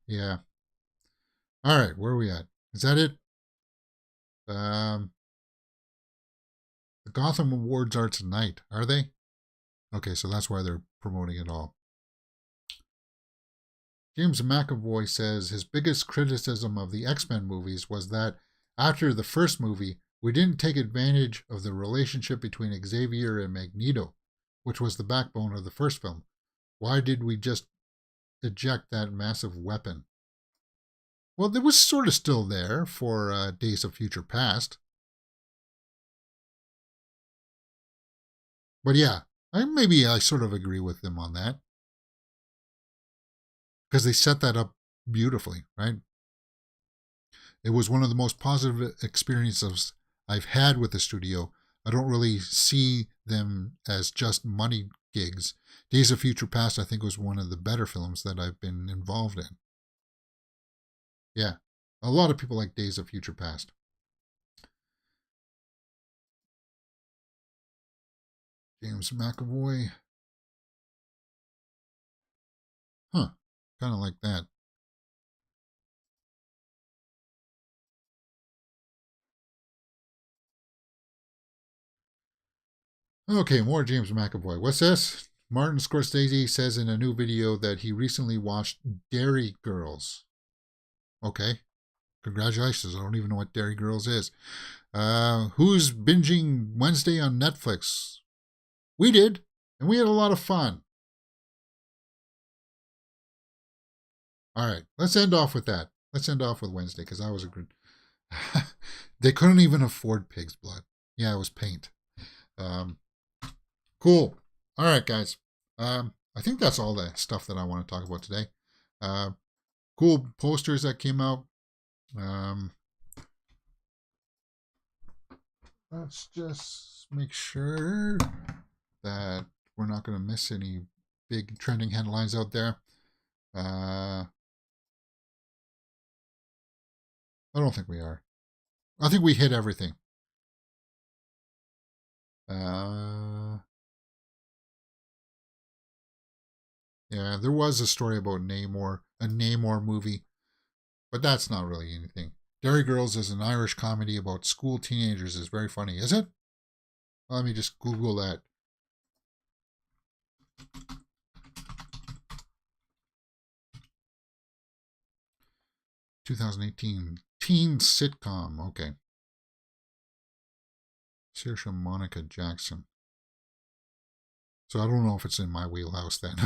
Yeah. All right, where are we at? Is that it? The Gotham Awards are tonight, are they? Okay, so that's why they're promoting it all. James McAvoy says his biggest criticism of the X-Men movies was that after the first movie, we didn't take advantage of the relationship between Xavier and Magneto, which was the backbone of the first film. Why did we just eject that massive weapon? Well, it was sort of still there for Days of Future Past. But yeah, maybe I sort of agree with them on that. Because they set that up beautifully, right? It was one of the most positive experiences I've had with the studio. I don't really see them as just money gigs. Days of Future Past, I think, was one of the better films that I've been involved in. Yeah, a lot of people like Days of Future Past. James McAvoy. Huh, kind of like that. Okay, more James McAvoy. What's this? Martin Scorsese says in a new video that he recently watched Dairy Girls. Okay. Congratulations. I don't even know what Dairy Girls is. Who's binging Wednesday on Netflix? We did, and we had a lot of fun. All right, let's end off with that. Let's end off with Wednesday, because I was a good... They couldn't even afford pig's blood. Yeah, it was paint. Cool. All right, guys. I think that's all the stuff that I want to talk about today. Cool posters that came out. Let's just make sure that we're not going to miss any big trending headlines out there. I don't think we are. I think we hit everything. Yeah, there was a story about Namor, a Namor movie, but that's not really anything. Dairy Girls is an Irish comedy about school teenagers. It's very funny. Is it? Let me just Google that. (2018) teen sitcom. Okay. Saoirse Monica Jackson. So I don't know if it's in my wheelhouse then.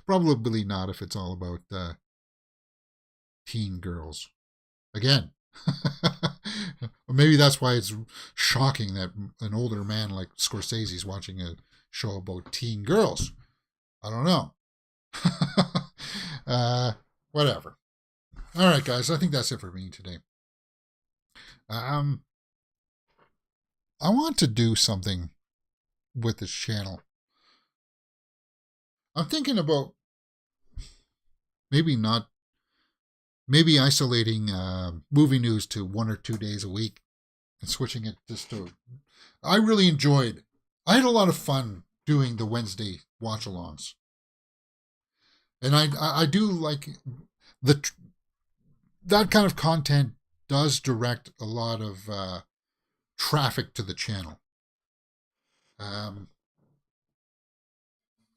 Probably not if it's all about teen girls. Again. Or maybe that's why it's shocking that an older man like Scorsese's watching a show about teen girls. I don't know. Whatever. All right, guys. I think that's it for me today. I want to do something with this channel. I'm thinking about maybe isolating movie news to 1 or 2 days a week and switching it just to... I had a lot of fun doing the Wednesday watch-alongs. And I do like that kind of content does direct a lot of traffic to the channel.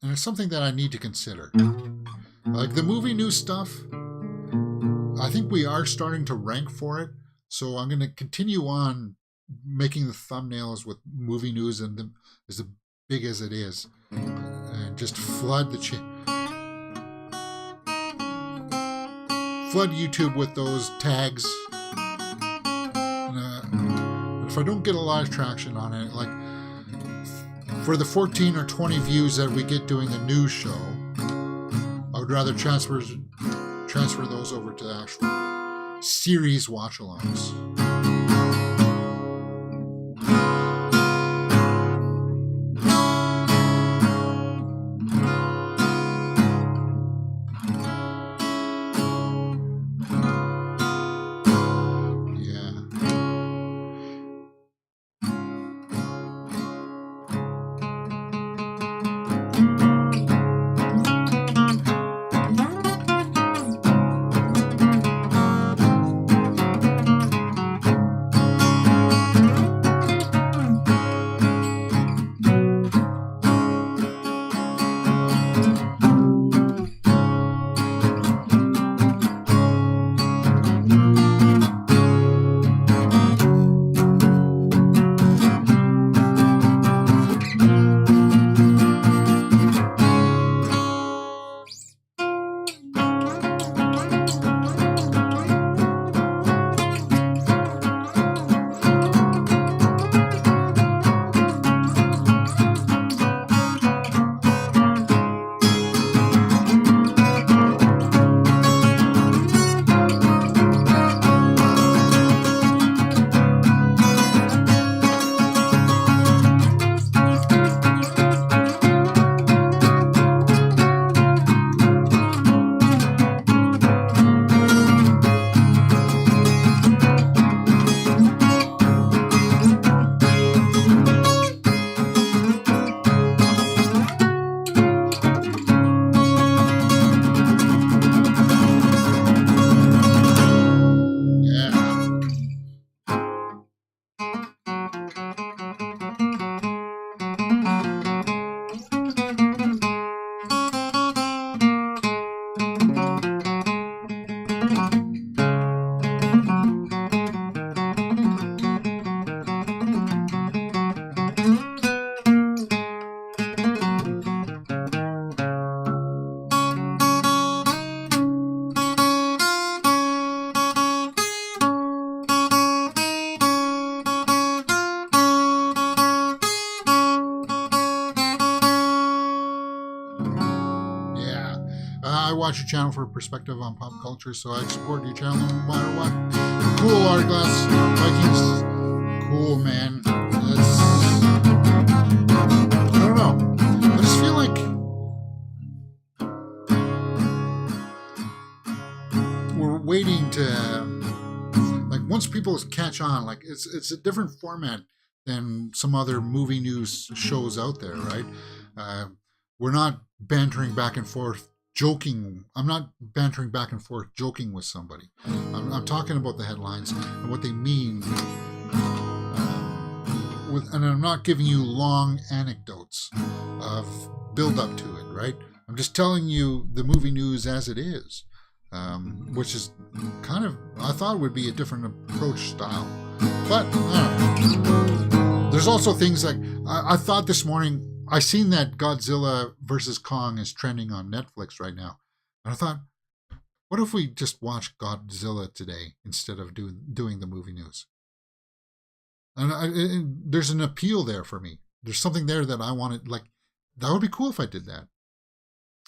And it's something that I need to consider. Like the movie news stuff, I think we are starting to rank for it. So I'm going to continue on making the thumbnails with movie news and as big as it is. And just flood flood YouTube with those tags. If I don't get a lot of traction on it, like for the 14 or 20 views that we get doing the news show, I would rather transfer those over to the actual series watch-alongs. I watch your channel for a perspective on pop culture, so I support your channel no matter what. Cool, Hourglass Vikings. Cool, man. That's... I don't know. I just feel like we're waiting to... Like, once people catch on, like, it's a different format than some other movie news shows out there, right? We're not bantering back and forth, joking. I'm not bantering back and forth, joking with somebody. I'm talking about the headlines and what they mean. And I'm not giving you long anecdotes of build up to it, right? I'm just telling you the movie news as it is, which is kind of, I thought would be a different approach style. But there's also things like, I thought this morning, I seen that Godzilla versus Kong is trending on Netflix right now. And I thought, what if we just watch Godzilla today instead of doing the movie news? And there's an appeal there for me. There's something there that I wanted, like, that would be cool if I did that.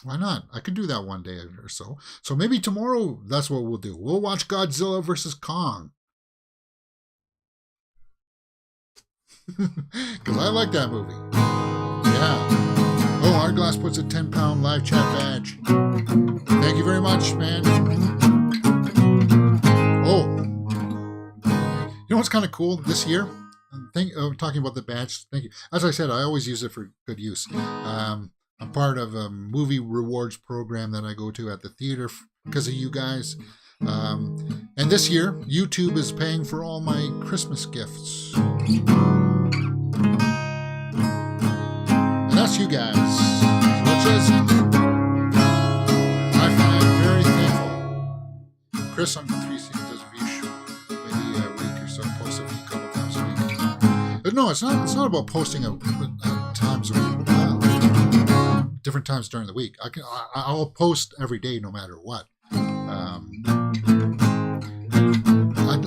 Why not? I could do that one day or so. So maybe tomorrow, that's what we'll do. We'll watch Godzilla versus Kong. Because I like that movie. Yeah. Oh, Hourglass puts a 10-pound live chat badge. Thank you very much, man. Oh. You know what's kind of cool this year? Talking about the badge. Thank you. As I said, I always use it for good use. I'm part of a movie rewards program that I go to at the theater because of you guys. And this year, YouTube is paying for all my Christmas gifts. And that's you guys. Which is, I find very thankful. Chris on 3 seasons does maybe a week or so, post a couple times a week. But no, it's not about posting at times a week. Different times during the week. I'll post every day no matter what.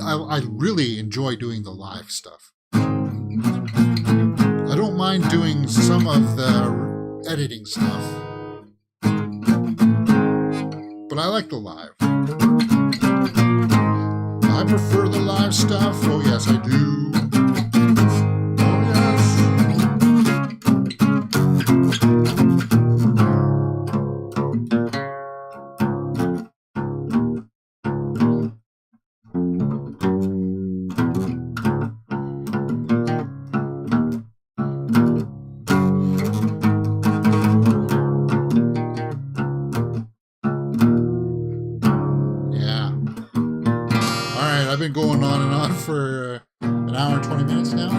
I really enjoy doing the live stuff. I don't mind doing some of the editing stuff, but I like the live. I prefer the live stuff. Oh yes, I do. Been going on and on for an hour and 20 minutes now.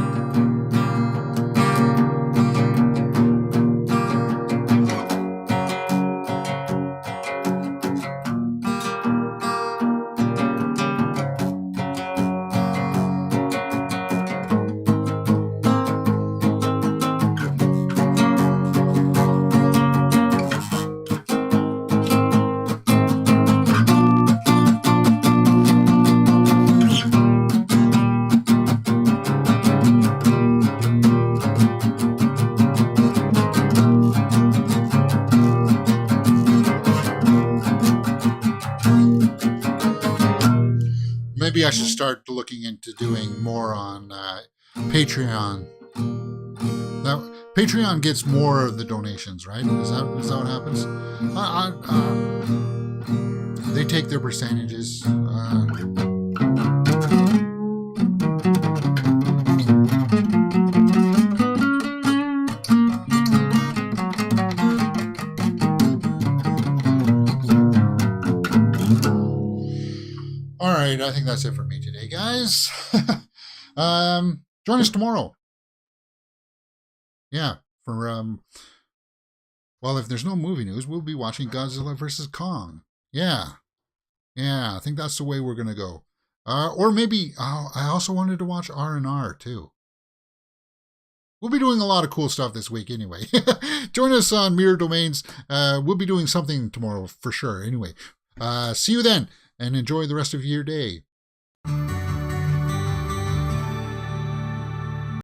Maybe I should start looking into doing more on Patreon. Now, Patreon gets more of the donations, right? Is that what happens? They take their percentages. I think that's it for me today, guys. Join us tomorrow. Yeah, for well, if there's no movie news, we'll be watching Godzilla versus Kong. Yeah, I think that's the way we're gonna go. Or maybe I also wanted to watch R&R too. We'll be doing a lot of cool stuff this week anyway. Join us on Mirror Domains. We'll be doing something tomorrow for sure. Anyway, see you then. And enjoy the rest of your day.